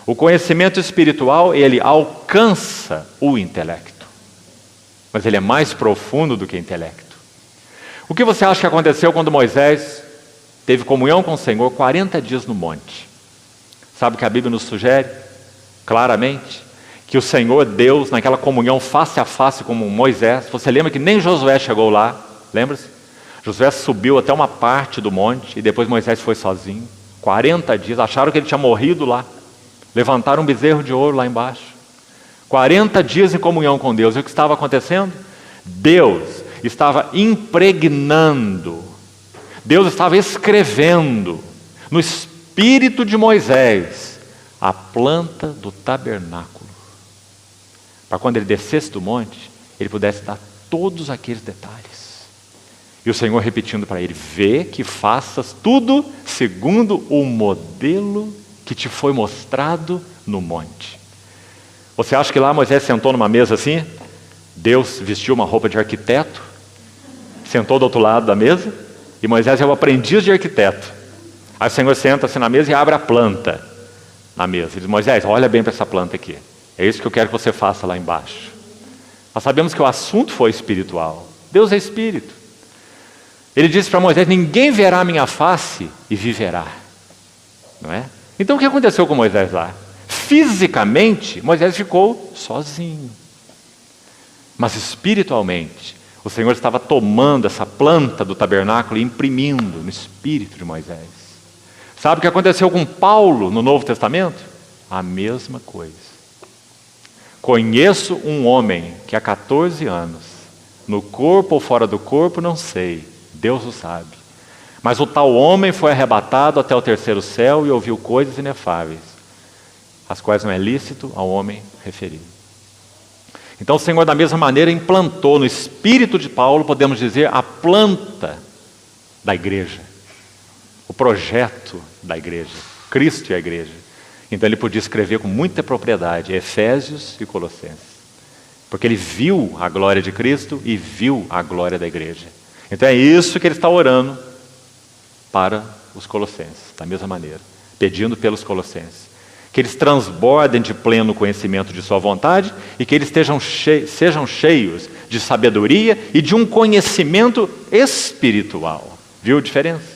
O conhecimento espiritual, ele alcança o intelecto. Mas ele é mais profundo do que intelecto. O que você acha que aconteceu quando Moisés teve comunhão com o Senhor 40 dias no monte? Sabe o que a Bíblia nos sugere? Claramente. Que o Senhor Deus, naquela comunhão face a face com Moisés, você lembra que nem Josué chegou lá? Lembra-se? Josué subiu até uma parte do monte e depois Moisés foi sozinho. 40 dias, acharam que ele tinha morrido lá. Levantaram um bezerro de ouro lá embaixo. 40 dias em comunhão com Deus. E o que estava acontecendo? Deus estava impregnando. Deus estava escrevendo no espírito de Moisés a planta do tabernáculo, para quando ele descesse do monte, ele pudesse dar todos aqueles detalhes. E o Senhor repetindo para ele: vê que faças tudo segundo o modelo que te foi mostrado no monte. Você acha que lá Moisés sentou numa mesa assim? Deus vestiu uma roupa de arquiteto, sentou do outro lado da mesa, e Moisés é o aprendiz de arquiteto. Aí o Senhor senta-se na mesa e abre a planta na mesa. Ele diz: Moisés, olha bem para essa planta aqui. É isso que eu quero que você faça lá embaixo. Nós sabemos que o assunto foi espiritual. Deus é espírito. Ele disse para Moisés: ninguém verá a minha face e viverá. Não é? Então o que aconteceu com Moisés lá? Fisicamente, Moisés ficou sozinho. Mas espiritualmente, o Senhor estava tomando essa planta do tabernáculo e imprimindo no espírito de Moisés. Sabe o que aconteceu com Paulo no Novo Testamento? A mesma coisa. Conheço um homem que há 14 anos, no corpo ou fora do corpo, não sei, Deus o sabe. Mas o tal homem foi arrebatado até o terceiro céu e ouviu coisas inefáveis, as quais não é lícito ao homem referir. Então o Senhor, da mesma maneira, implantou no espírito de Paulo, podemos dizer, a planta da igreja, o projeto da igreja, Cristo e a igreja. Então ele podia escrever com muita propriedade Efésios e Colossenses, porque ele viu a glória de Cristo e viu a glória da igreja. Então é isso que ele está orando para os colossenses, da mesma maneira, pedindo pelos colossenses, que eles transbordem de pleno conhecimento de sua vontade e que eles sejam cheios de sabedoria e de um conhecimento espiritual. Viu a diferença?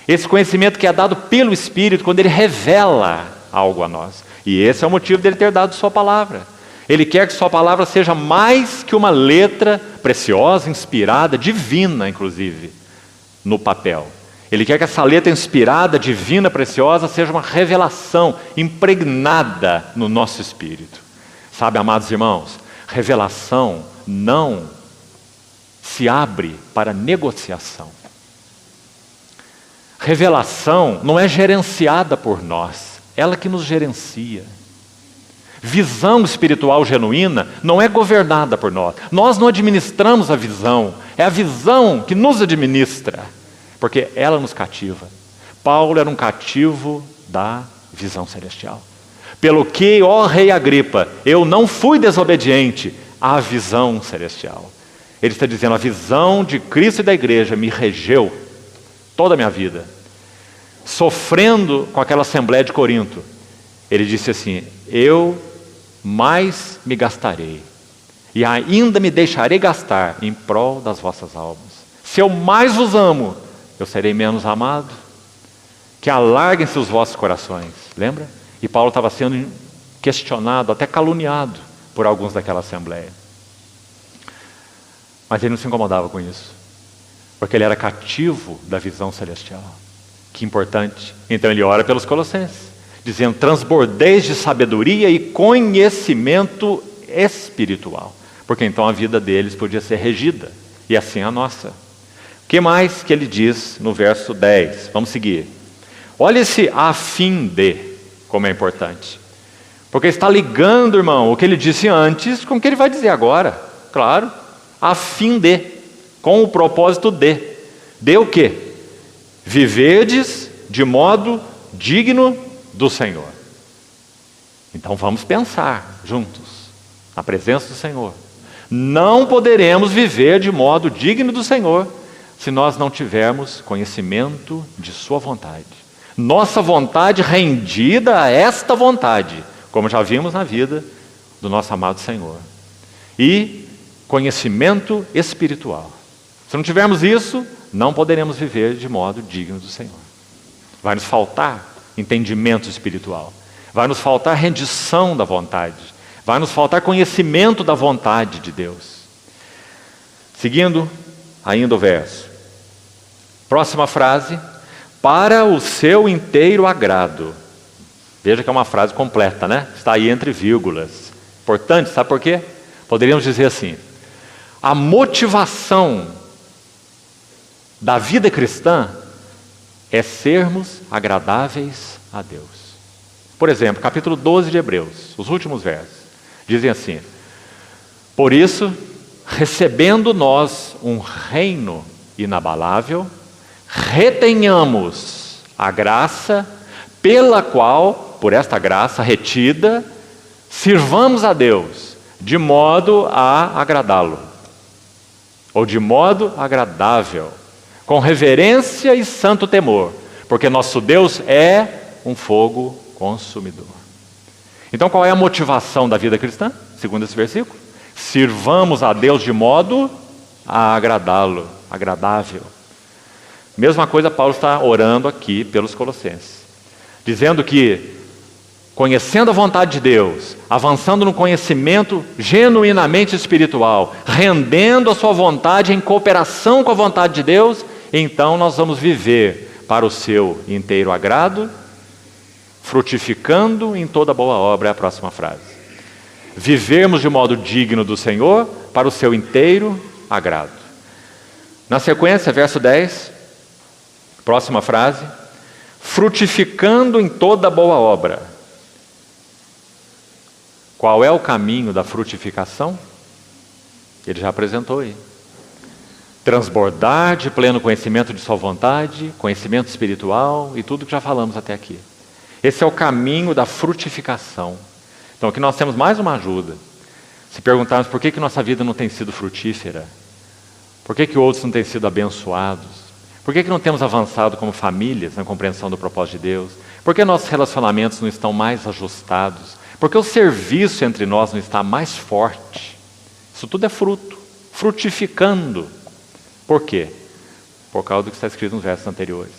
Esse conhecimento que é dado pelo Espírito quando ele revela algo a nós. E esse é o motivo dele ter dado sua palavra. Ele quer que sua palavra seja mais que uma letra preciosa, inspirada, divina, inclusive, no papel. Ele quer que essa letra inspirada, divina, preciosa, seja uma revelação impregnada no nosso espírito. Sabe, amados irmãos, revelação não se abre para negociação. Revelação não é gerenciada por nós, ela que nos gerencia. Visão espiritual genuína não é governada por nós. Nós não administramos a visão, é a visão que nos administra, porque ela nos cativa. Paulo era um cativo da visão celestial. Pelo que, ó rei Agripa, eu não fui desobediente à visão celestial. Ele está dizendo: a visão de Cristo e da igreja me regeu toda a minha vida. Sofrendo com aquela assembleia de Corinto, ele disse assim: eu mais me gastarei, e ainda me deixarei gastar em prol das vossas almas. Se eu mais vos amo, eu serei menos amado. Que alarguem-se os vossos corações. Lembra? E Paulo estava sendo questionado, até caluniado, por alguns daquela assembleia. Mas ele não se incomodava com isso, porque ele era cativo da visão celestial. Que importante. Então ele ora pelos colossenses, dizendo: transbordeis de sabedoria e conhecimento espiritual. Porque então a vida deles podia ser regida, e assim a nossa. O que mais que ele diz no verso 10? Vamos seguir. Olha esse a fim de, como é importante. Porque está ligando, irmão, o que ele disse antes com o que ele vai dizer agora. Claro, a fim de, com o propósito de. De o quê? Viverdes de modo digno do Senhor. Então vamos pensar juntos, na presença do Senhor. Não poderemos viver de modo digno do Senhor se nós não tivermos conhecimento de sua vontade. Nossa vontade rendida a esta vontade, como já vimos na vida do nosso amado Senhor. E conhecimento espiritual. Se não tivermos isso, não poderemos viver de modo digno do Senhor. Vai nos faltar entendimento espiritual. Vai nos faltar rendição da vontade. Vai nos faltar conhecimento da vontade de Deus. Seguindo ainda o verso. Próxima frase. Para o seu inteiro agrado. Veja que é uma frase completa, né? Está aí entre vírgulas. Importante, sabe por quê? Poderíamos dizer assim: a motivação da vida cristã é sermos agradáveis a Deus. Por exemplo, capítulo 12 de Hebreus, os últimos versos, dizem assim: por isso, recebendo nós um reino inabalável, retenhamos a graça pela qual, por esta graça retida, sirvamos a Deus de modo a agradá-lo, ou de modo agradável, com reverência e santo temor, porque nosso Deus é um fogo consumidor. Então, qual é a motivação da vida cristã, segundo esse versículo? Sirvamos a Deus de modo a agradá-lo, agradável. Mesma coisa Paulo está orando aqui pelos Colossenses, dizendo que, conhecendo a vontade de Deus, avançando no conhecimento genuinamente espiritual, rendendo a sua vontade em cooperação com a vontade de Deus, então nós vamos viver para o seu inteiro agrado, frutificando em toda boa obra, é a próxima frase. Vivermos de modo digno do Senhor para o seu inteiro agrado. Na sequência, verso 10, próxima frase: frutificando em toda boa obra. Qual é o caminho da frutificação? Ele já apresentou aí. Transbordar de pleno conhecimento de sua vontade, conhecimento espiritual e tudo que já falamos até aqui. Esse é o caminho da frutificação. Então aqui nós temos mais uma ajuda. Se perguntarmos por que nossa vida não tem sido frutífera, por que outros não têm sido abençoados, por que não temos avançado como famílias na compreensão do propósito de Deus, por que nossos relacionamentos não estão mais ajustados, por que o serviço entre nós não está mais forte. Isso tudo é fruto, frutificando. Por quê? Por causa do que está escrito nos versos anteriores.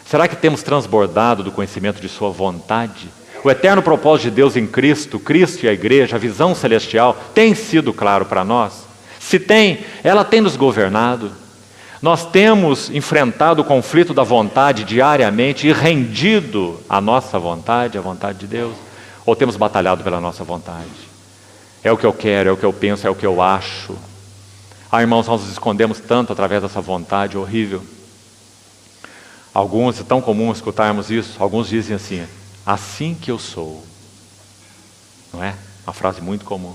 Será que temos transbordado do conhecimento de sua vontade? O eterno propósito de Deus em Cristo, Cristo e a igreja, a visão celestial, tem sido claro para nós? Se tem, ela tem nos governado. Nós temos enfrentado o conflito da vontade diariamente e rendido a nossa vontade, a vontade de Deus? Ou temos batalhado pela nossa vontade? É o que eu quero, é o que eu penso, é o que eu acho. Irmãos, nós nos escondemos tanto através dessa vontade horrível. Alguns, é tão comum escutarmos isso, alguns dizem assim: assim que eu sou. Não é? Uma frase muito comum.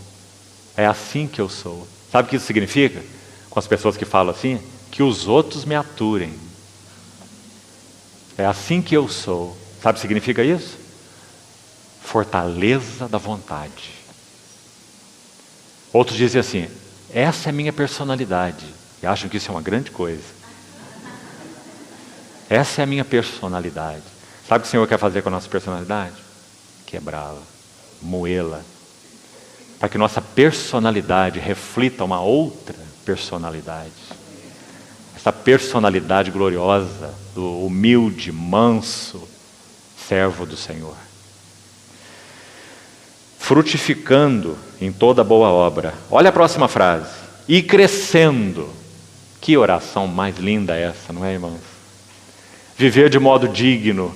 É assim que eu sou. Sabe o que isso significa? Com as pessoas que falam assim? Que os outros me aturem. É assim que eu sou. Sabe o que significa isso? Fortaleza da vontade. Outros dizem assim: essa é a minha personalidade. E acham que isso é uma grande coisa. Essa é a minha personalidade. Sabe o que o Senhor quer fazer com a nossa personalidade? Quebrá-la, moê-la, para que nossa personalidade reflita uma outra personalidade. Essa personalidade gloriosa do humilde, manso servo do Senhor. Frutificando em toda boa obra. Olha a próxima frase: e crescendo. Que oração mais linda essa, não é, irmãos? Viver de modo digno,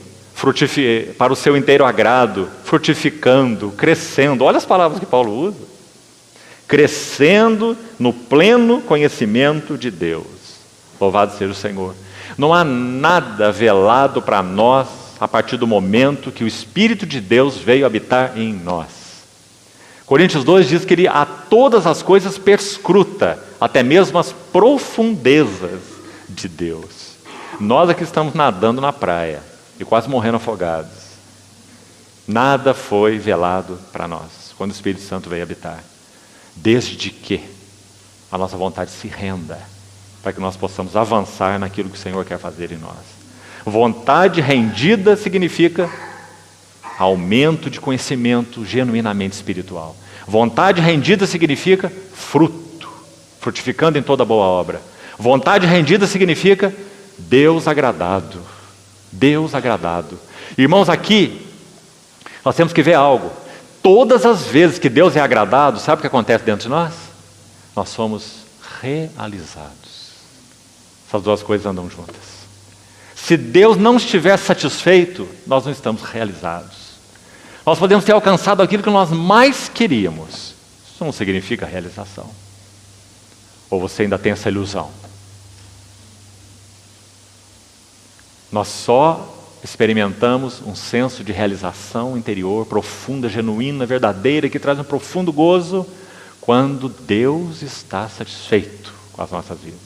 para o seu inteiro agrado, frutificando, crescendo. Olha as palavras que Paulo usa. Crescendo no pleno conhecimento de Deus. Louvado seja o Senhor. Não há nada velado para nós a partir do momento que o Espírito de Deus veio habitar em nós. Coríntios 2 diz que ele a todas as coisas perscruta, até mesmo as profundezas de Deus. Nós aqui estamos nadando na praia e quase morrendo afogados. Nada foi velado para nós quando o Espírito Santo veio habitar. Desde que a nossa vontade se renda, para que nós possamos avançar naquilo que o Senhor quer fazer em nós. Vontade rendida significa aumento de conhecimento genuinamente espiritual. Vontade rendida significa fruto, frutificando em toda boa obra. Vontade rendida significa Deus agradado. Deus agradado. Irmãos, aqui nós temos que ver algo. Todas as vezes que Deus é agradado, sabe o que acontece dentro de nós? Nós somos realizados. Essas duas coisas andam juntas. Se Deus não estiver satisfeito, nós não estamos realizados. Nós podemos ter alcançado aquilo que nós mais queríamos. Isso não significa realização. Ou você ainda tem essa ilusão? Nós só experimentamos um senso de realização interior profunda, genuína, verdadeira, que traz um profundo gozo quando Deus está satisfeito com as nossas vidas.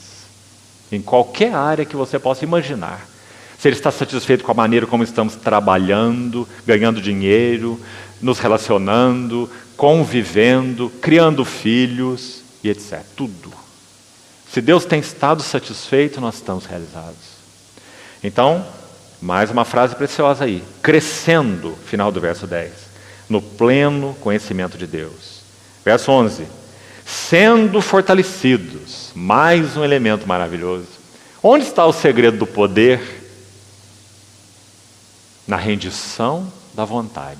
Em qualquer área que você possa imaginar. Se Ele está satisfeito com a maneira como estamos trabalhando, ganhando dinheiro, nos relacionando, convivendo, criando filhos e etc. Tudo. Se Deus tem estado satisfeito, nós estamos realizados. Então, mais uma frase preciosa aí. Crescendo, final do verso 10, no pleno conhecimento de Deus. Verso 11. Sendo fortalecidos, mais um elemento maravilhoso. Onde está o segredo do poder? Na rendição da vontade.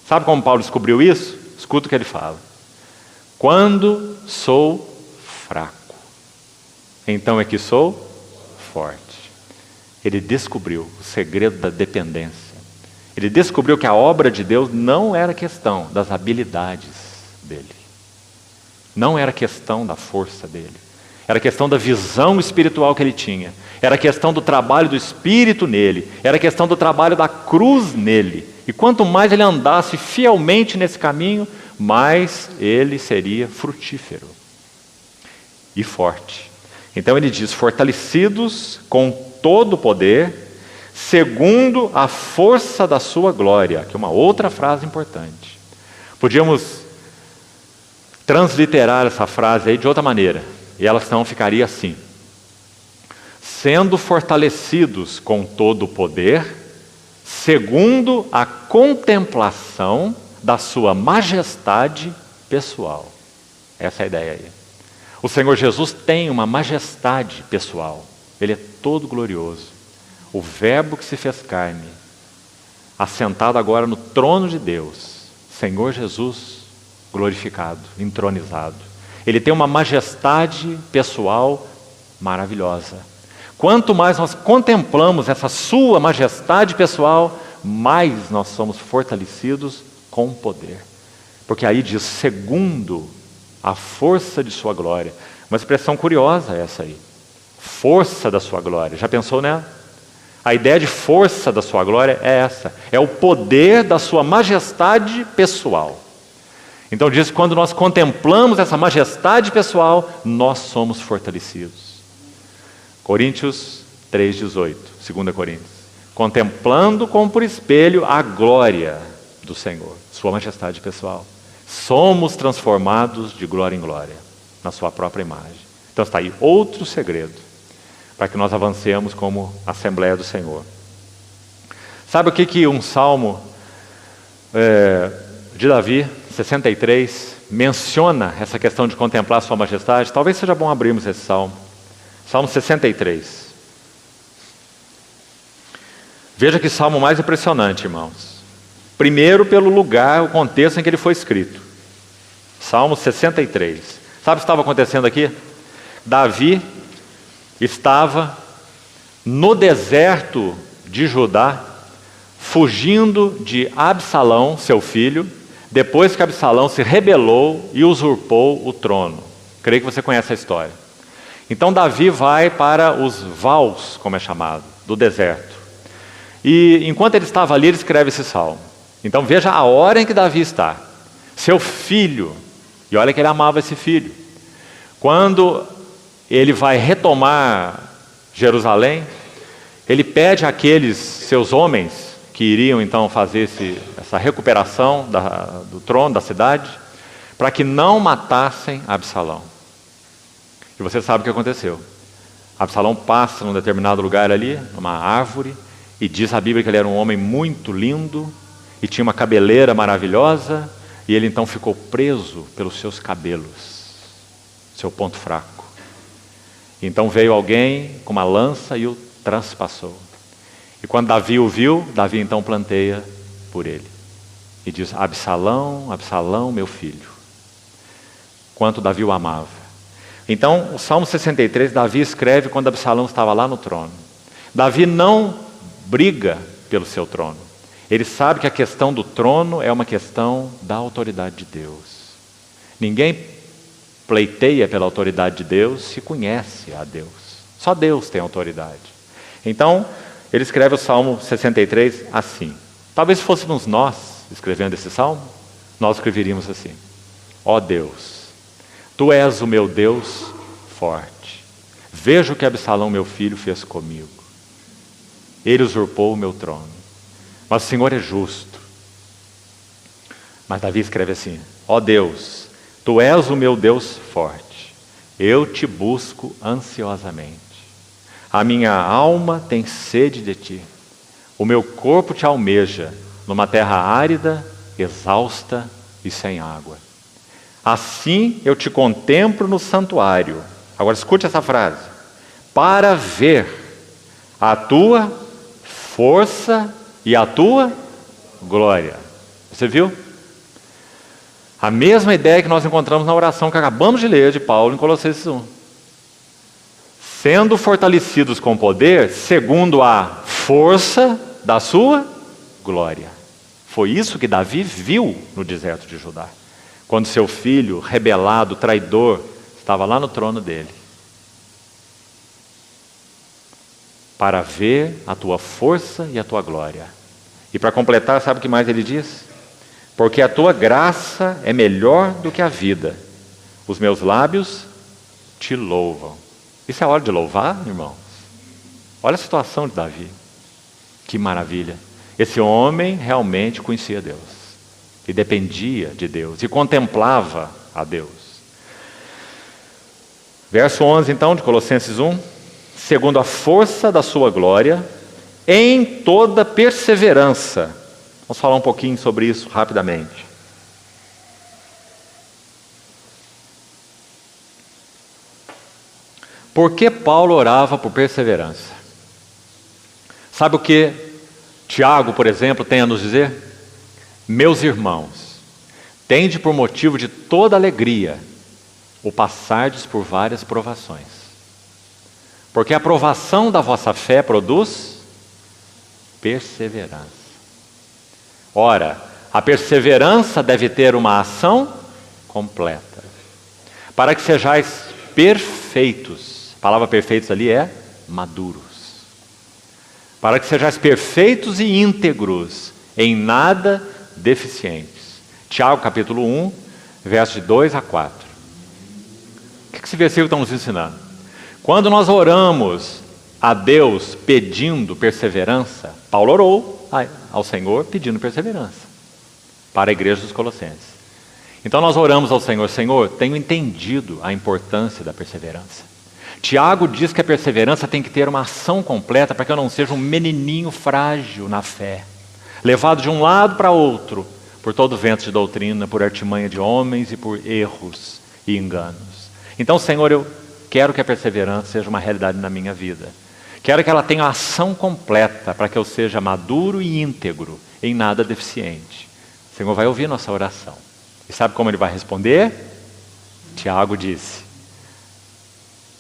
Sabe como Paulo descobriu isso? Escuta o que ele fala. Quando sou fraco, então é que sou forte. Ele descobriu o segredo da dependência. Ele descobriu que a obra de Deus não era questão das habilidades dele. Não era questão da força dele. Era questão da visão espiritual que ele tinha. Era questão do trabalho do Espírito nele. Era questão do trabalho da cruz nele. E quanto mais ele andasse fielmente nesse caminho, mais ele seria frutífero e forte. Então ele diz, fortalecidos com todo o poder, segundo a força da sua glória, que é uma outra frase importante. Podíamos transliterar essa frase aí de outra maneira, e ela não ficaria assim. Sendo fortalecidos com todo o poder, segundo a contemplação da sua majestade pessoal. Essa é a ideia aí. O Senhor Jesus tem uma majestade pessoal. Ele é todo glorioso. O Verbo que se fez carne, assentado agora no trono de Deus, Senhor Jesus glorificado, entronizado. Ele tem uma majestade pessoal maravilhosa. Quanto mais nós contemplamos essa sua majestade pessoal, mais nós somos fortalecidos com o poder. Porque aí diz, segundo a força de sua glória. Uma expressão curiosa essa aí. Força da sua glória. Já pensou nela? A ideia de força da sua glória é essa. É o poder da sua majestade pessoal. Então diz que quando nós contemplamos essa majestade pessoal, nós somos fortalecidos. Coríntios 3,18, 2 Coríntios. Contemplando como por espelho a glória do Senhor, sua majestade pessoal. Somos transformados de glória em glória, na sua própria imagem. Então está aí outro segredo, para que nós avancemos como Assembleia do Senhor. Sabe o que um salmo de Davi, 63, menciona essa questão de contemplar a sua majestade? Talvez seja bom abrirmos esse salmo. Salmo 63. Veja que salmo mais impressionante, irmãos. Primeiro pelo lugar, o contexto em que ele foi escrito. Salmo 63. Sabe o que estava acontecendo aqui? Davi estava no deserto de Judá, fugindo de Absalão, seu filho, depois que Absalão se rebelou e usurpou o trono. Creio que você conhece a história. Então Davi vai para os vales, como é chamado, do deserto. E enquanto ele estava ali, ele escreve esse salmo. Então veja a hora em que Davi está. Seu filho, e olha que ele amava esse filho. Quando ele vai retomar Jerusalém, ele pede àqueles seus homens que iriam então fazer essa recuperação do trono da cidade, para que não matassem Absalão. E você sabe o que aconteceu. Absalão passa num determinado lugar ali, numa árvore, e diz a Bíblia que ele era um homem muito lindo, e tinha uma cabeleira maravilhosa, e ele então ficou preso pelos seus cabelos, seu ponto fraco. Então veio alguém com uma lança e o transpassou. E quando Davi o viu, Davi então planteia por ele. E diz, Absalão, Absalão, meu filho. Quanto Davi o amava. Então, o Salmo 63, Davi escreve quando Absalão estava lá no trono. Davi não briga pelo seu trono. Ele sabe que a questão do trono é uma questão da autoridade de Deus. Ninguém pleiteia pela autoridade de Deus se conhece a Deus. Só Deus tem autoridade. Então, ele escreve o Salmo 63 assim. Talvez se fôssemos nós escrevendo esse salmo, nós escreveríamos assim: ó Deus, Tu és o meu Deus forte. Veja o que Absalão, meu filho, fez comigo. Ele usurpou o meu trono. Mas o Senhor é justo. Mas Davi escreve assim: ó Deus, Tu és o meu Deus forte. Eu te busco ansiosamente. A minha alma tem sede de Ti. O meu corpo Te almeja numa terra árida, exausta e sem água. Assim eu Te contemplo no santuário. Agora escute essa frase: para ver a Tua força e a Tua glória. Você viu? A mesma ideia que nós encontramos na oração que acabamos de ler de Paulo em Colossenses 1. Sendo fortalecidos com poder, segundo a força da sua glória. Foi isso que Davi viu no deserto de Judá, quando seu filho, rebelado, traidor, estava lá no trono dele. Para ver a tua força e a tua glória. E para completar, sabe o que mais ele diz? Porque a tua graça é melhor do que a vida. Os meus lábios te louvam. Isso é hora de louvar, irmãos? Olha a situação de Davi. Que maravilha. Esse homem realmente conhecia Deus. E dependia de Deus. E contemplava a Deus. Verso 11, então, de Colossenses 1. Segundo a força da sua glória, em toda perseverança. Vamos falar um pouquinho sobre isso rapidamente. Por que Paulo orava por perseverança? Sabe o que Tiago, por exemplo, tem a nos dizer? Meus irmãos, tende por motivo de toda alegria o passardes por várias provações. Porque a provação da vossa fé produz perseverança. Ora, a perseverança deve ter uma ação completa, para que sejais perfeitos. A palavra perfeitos ali é maduros. Para que sejais perfeitos e íntegros, em nada deficientes. Tiago capítulo 1, versos de 2 a 4. O que esse versículo está nos ensinando? Quando nós oramos a Deus pedindo perseverança, Paulo orou ao Senhor pedindo perseverança para a igreja dos Colossenses. Então nós oramos ao Senhor: Senhor, tenho entendido a importância da perseverança. Tiago diz que a perseverança tem que ter uma ação completa para que eu não seja um menininho frágil na fé, levado de um lado para outro, por todo vento de doutrina, por artimanha de homens e por erros e enganos. Então, Senhor, eu quero que a perseverança seja uma realidade na minha vida. Quero que ela tenha ação completa para que eu seja maduro e íntegro, em nada deficiente. O Senhor vai ouvir nossa oração. E sabe como Ele vai responder? Tiago disse: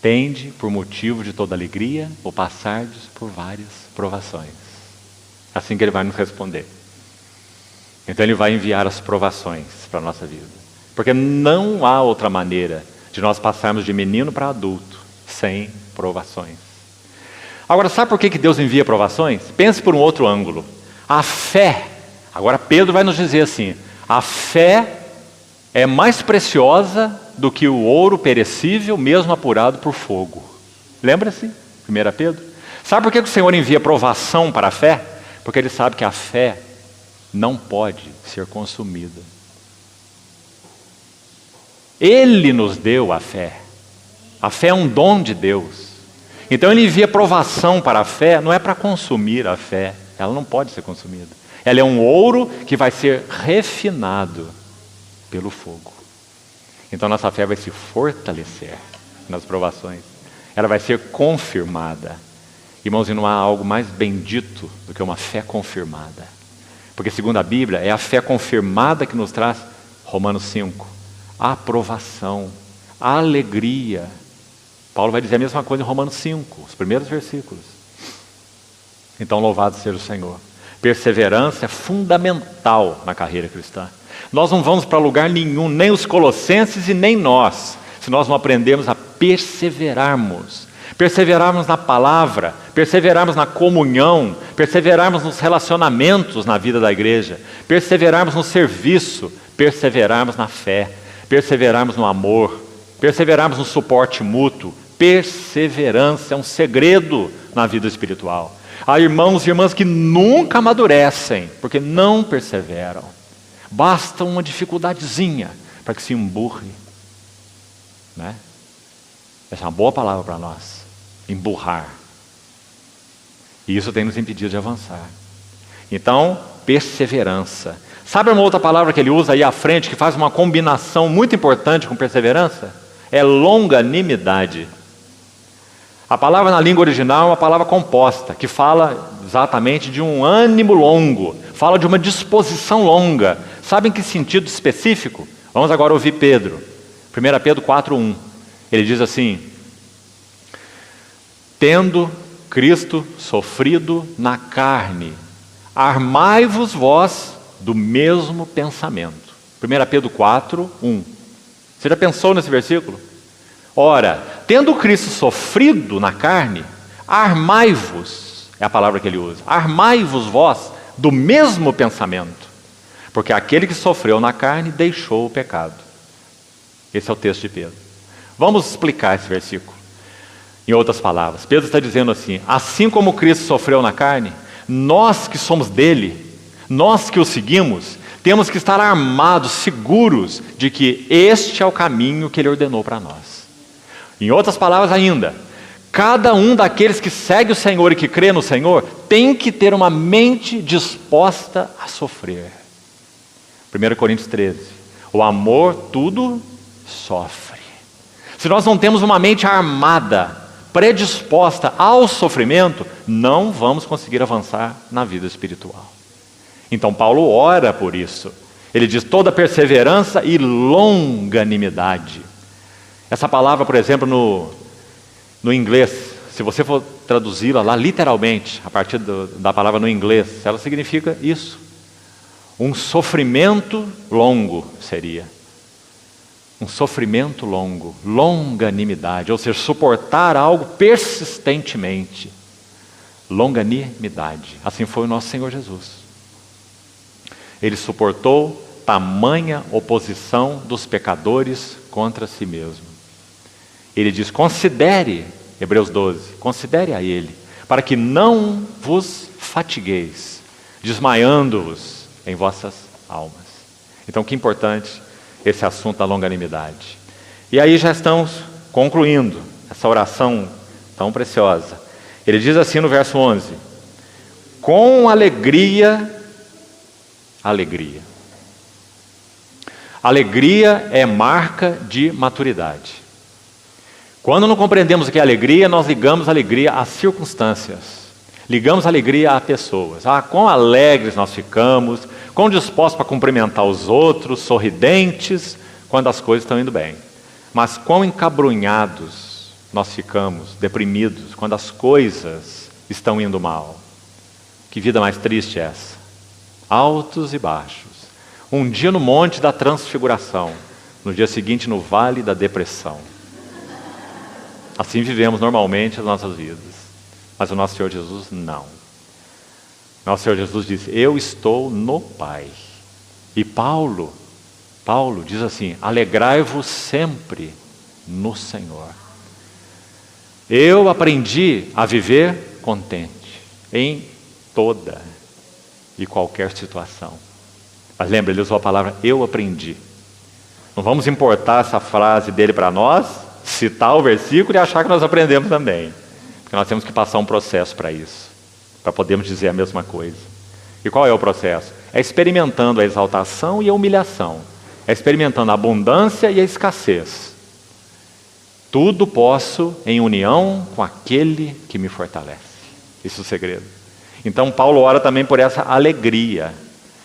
tende por motivo de toda alegria ou passardes por várias provações. Assim que Ele vai nos responder. Então Ele vai enviar as provações para a nossa vida. Porque não há outra maneira de nós passarmos de menino para adulto sem provações. Agora, sabe por que Deus envia provações? Pense por um outro ângulo. A fé, agora Pedro vai nos dizer assim: a fé é mais preciosa do que o ouro perecível, mesmo apurado por fogo. Lembra-se? 1 Pedro. Sabe por que o Senhor envia provação para a fé? Porque Ele sabe que a fé não pode ser consumida. Ele nos deu a fé. A fé é um dom de Deus. Então Ele envia provação para a fé, não é para consumir a fé. Ela não pode ser consumida. Ela é um ouro que vai ser refinado pelo fogo. Então nossa fé vai se fortalecer nas provações. Ela vai ser confirmada. Irmãos, e não há algo mais bendito do que uma fé confirmada. Porque segundo a Bíblia, é a fé confirmada que nos traz, Romanos 5, a aprovação, a alegria. Paulo vai dizer a mesma coisa em Romanos 5, os primeiros versículos. Então louvado seja o Senhor. Perseverança é fundamental na carreira cristã. Nós não vamos para lugar nenhum, nem os colossenses e nem nós, se nós não aprendermos a perseverarmos perseverarmos na palavra, perseverarmos na comunhão, perseverarmos nos relacionamentos na vida da igreja, perseverarmos no serviço, perseverarmos na fé, perseverarmos no amor, perseverarmos no suporte mútuo. Perseverança é um segredo na vida espiritual. Há irmãos e irmãs que nunca amadurecem, porque não perseveram. Basta uma dificuldadezinha para que se emburre. Né? Essa é uma boa palavra para nós. Emburrar. E isso tem nos impedido de avançar. Então, perseverança. Sabe uma outra palavra que ele usa aí à frente, que faz uma combinação muito importante com perseverança? É longanimidade. A palavra na língua original é uma palavra composta, que fala exatamente de um ânimo longo, fala de uma disposição longa. Sabe em que sentido específico? Vamos agora ouvir Pedro. 1 Pedro 4:1. Ele diz assim: tendo Cristo sofrido na carne, armai-vos vós do mesmo pensamento. 1 Pedro 4:1. Você já pensou nesse versículo? Ora, tendo Cristo sofrido na carne, armai-vos, é a palavra que ele usa, armai-vos vós do mesmo pensamento, porque aquele que sofreu na carne deixou o pecado. Esse é o texto de Pedro. Vamos explicar esse versículo. Em outras palavras, Pedro está dizendo assim como Cristo sofreu na carne, nós que somos dele, nós que o seguimos, temos que estar armados, seguros de que este é o caminho que ele ordenou para nós. Em outras palavras ainda, cada um daqueles que segue o Senhor e que crê no Senhor, tem que ter uma mente disposta a sofrer. 1 Coríntios 13, o amor tudo sofre. Se nós não temos uma mente armada, predisposta ao sofrimento, não vamos conseguir avançar na vida espiritual. Então Paulo ora por isso. Ele diz toda perseverança e longanimidade. Essa palavra, por exemplo, no inglês, se você for traduzi-la lá literalmente, a partir da palavra no inglês, ela significa isso. Um sofrimento longo seria. Um sofrimento longo, longanimidade, ou seja, suportar algo persistentemente. Longanimidade. Assim foi o nosso Senhor Jesus. Ele suportou tamanha oposição dos pecadores contra si mesmo. Ele diz, considere, Hebreus 12, considere a ele, para que não vos fatigueis, desmaiando-vos em vossas almas. Então, que importante esse assunto da longanimidade. E aí já estamos concluindo essa oração tão preciosa. Ele diz assim no verso 11, com alegria. Alegria é marca de maturidade. Quando não compreendemos o que é alegria, nós ligamos alegria às circunstâncias. Ligamos alegria a pessoas. Quão alegres nós ficamos, quão dispostos para cumprimentar os outros, sorridentes, quando as coisas estão indo bem. Mas quão encabrunhados nós ficamos, deprimidos, quando as coisas estão indo mal. Que vida mais triste é essa? Altos e baixos. Um dia no monte da transfiguração, no dia seguinte no vale da depressão. Assim vivemos normalmente as nossas vidas. Mas o nosso Senhor Jesus não. Nosso Senhor Jesus diz, eu estou no Pai. E Paulo diz assim, alegrai-vos sempre no Senhor. Eu aprendi a viver contente em toda e qualquer situação. Mas lembra, ele usou a palavra eu aprendi. Não vamos importar essa frase dele para nós, citar o versículo e achar que nós aprendemos também. Porque nós temos que passar um processo para isso, para podermos dizer a mesma coisa. E qual é o processo? É experimentando a exaltação e a humilhação. É experimentando a abundância e a escassez. Tudo posso em união com aquele que me fortalece. Esse é o segredo. Então Paulo ora também por essa alegria.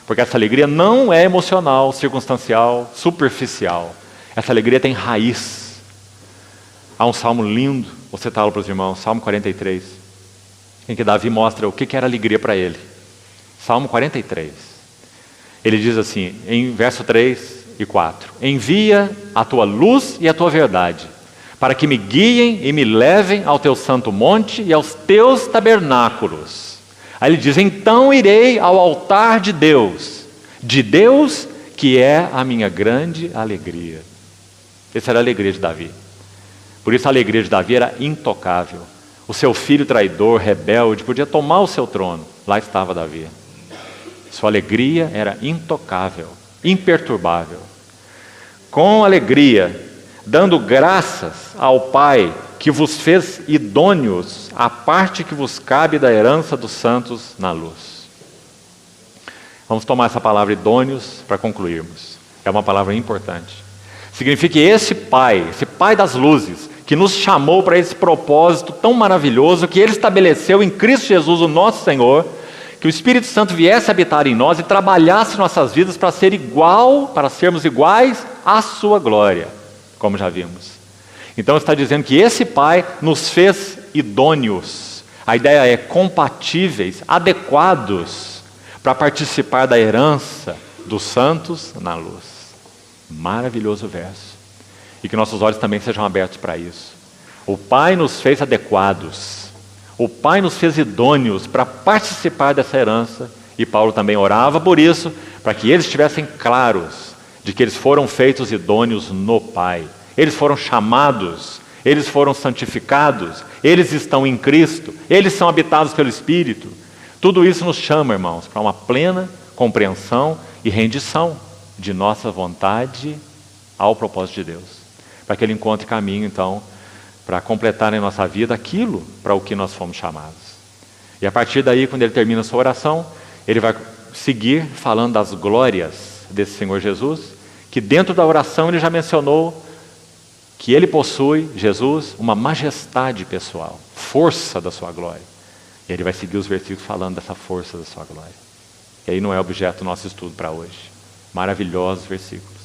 Porque essa alegria não é emocional, circunstancial, superficial. Essa alegria tem raiz. Há um salmo lindo, vou citá-lo para os irmãos, Salmo 43, em que Davi mostra o que era alegria para ele. Salmo 43. Ele diz assim, em verso 3 e 4, envia a tua luz e a tua verdade, para que me guiem e me levem ao teu santo monte e aos teus tabernáculos. Aí ele diz: então irei ao altar de Deus que é a minha grande alegria. Essa era a alegria de Davi. Por isso a alegria de Davi era intocável. O seu filho traidor, rebelde, podia tomar o seu trono. Lá estava Davi. Sua alegria era intocável, imperturbável. Com alegria, dando graças ao Pai que vos fez idôneos à parte que vos cabe da herança dos santos na luz. Vamos tomar essa palavra idôneos para concluirmos. É uma palavra importante. Significa que esse Pai das luzes, que nos chamou para esse propósito tão maravilhoso que Ele estabeleceu em Cristo Jesus, o nosso Senhor, que o Espírito Santo viesse habitar em nós e trabalhasse nossas vidas para sermos iguais à sua glória, como já vimos. Então está dizendo que esse Pai nos fez idôneos. A ideia é compatíveis, adequados para participar da herança dos santos na luz. Maravilhoso verso. E que nossos olhos também sejam abertos para isso. O Pai nos fez adequados. O Pai nos fez idôneos para participar dessa herança. E Paulo também orava por isso, para que eles estivessem claros de que eles foram feitos idôneos no Pai. Eles foram chamados, eles foram santificados, eles estão em Cristo, eles são habitados pelo Espírito. Tudo isso nos chama, irmãos, para uma plena compreensão e rendição de nossa vontade ao propósito de Deus. Para que Ele encontre caminho, então, para completar em nossa vida aquilo para o que nós fomos chamados. E a partir daí, quando ele termina a sua oração, ele vai seguir falando das glórias desse Senhor Jesus, que dentro da oração ele já mencionou que ele possui, Jesus, uma majestade pessoal, força da sua glória. E ele vai seguir os versículos falando dessa força da sua glória. E aí não é objeto do nosso estudo para hoje. Maravilhosos versículos.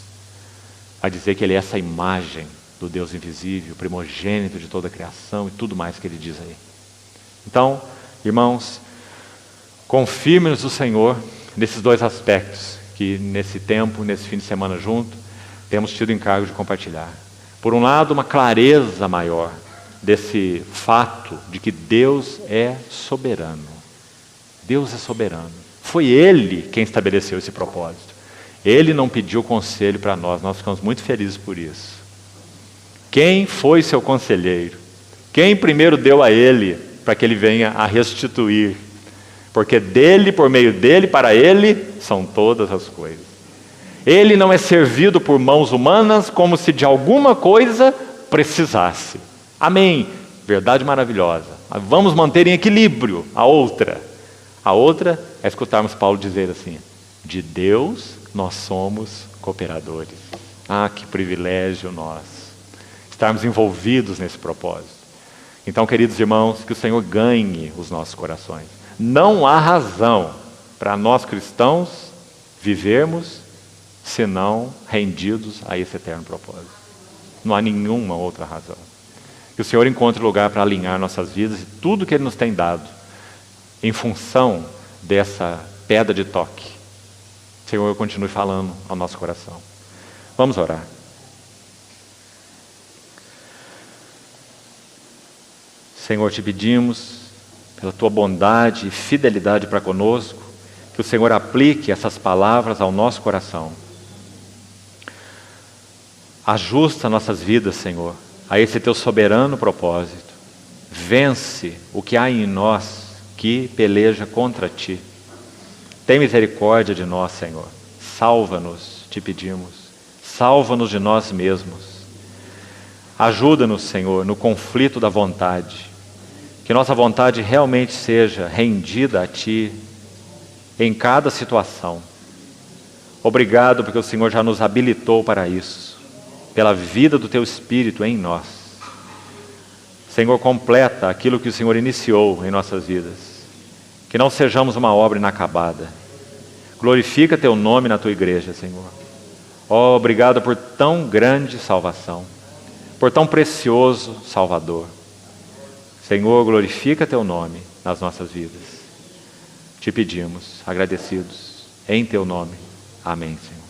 A dizer que ele é essa imagem do Deus invisível, primogênito de toda a criação e tudo mais que ele diz aí. Então, irmãos, confirme-nos o Senhor nesses dois aspectos que nesse tempo, nesse fim de semana junto, temos tido o encargo de compartilhar. Por um lado, uma clareza maior desse fato de que Deus é soberano. Deus é soberano. Foi Ele quem estabeleceu esse propósito. Ele não pediu conselho para nós ficamos muito felizes por isso. Quem foi seu conselheiro? Quem primeiro deu a Ele para que Ele venha a restituir? Porque dele, por meio dele, para Ele, são todas as coisas. Ele não é servido por mãos humanas como se de alguma coisa precisasse. Amém. Verdade maravilhosa. Vamos manter em equilíbrio a outra. A outra é escutarmos Paulo dizer assim: de Deus nós somos cooperadores. Ah, que privilégio nós estarmos envolvidos nesse propósito. Então, queridos irmãos, que o Senhor ganhe os nossos corações. Não há razão para nós cristãos vivermos senão rendidos a esse eterno propósito. Não há nenhuma outra razão. Que o Senhor encontre lugar para alinhar nossas vidas e tudo que Ele nos tem dado em função dessa pedra de toque. Senhor, continue falando ao nosso coração. Vamos orar. Senhor, te pedimos, pela Tua bondade e fidelidade para conosco, que o Senhor aplique essas palavras ao nosso coração. Ajusta nossas vidas, Senhor, a esse Teu soberano propósito. Vence o que há em nós que peleja contra Ti. Tem misericórdia de nós, Senhor. Salva-nos, te pedimos. Salva-nos de nós mesmos. Ajuda-nos, Senhor, no conflito da vontade. Que nossa vontade realmente seja rendida a Ti em cada situação. Obrigado porque o Senhor já nos habilitou para isso, pela vida do Teu Espírito em nós. Senhor, completa aquilo que o Senhor iniciou em nossas vidas. Que não sejamos uma obra inacabada. Glorifica Teu nome na Tua igreja, Senhor. Oh, obrigado por tão grande salvação, por tão precioso Salvador. Senhor, glorifica Teu nome nas nossas vidas. Te pedimos, agradecidos, em Teu nome. Amém, Senhor.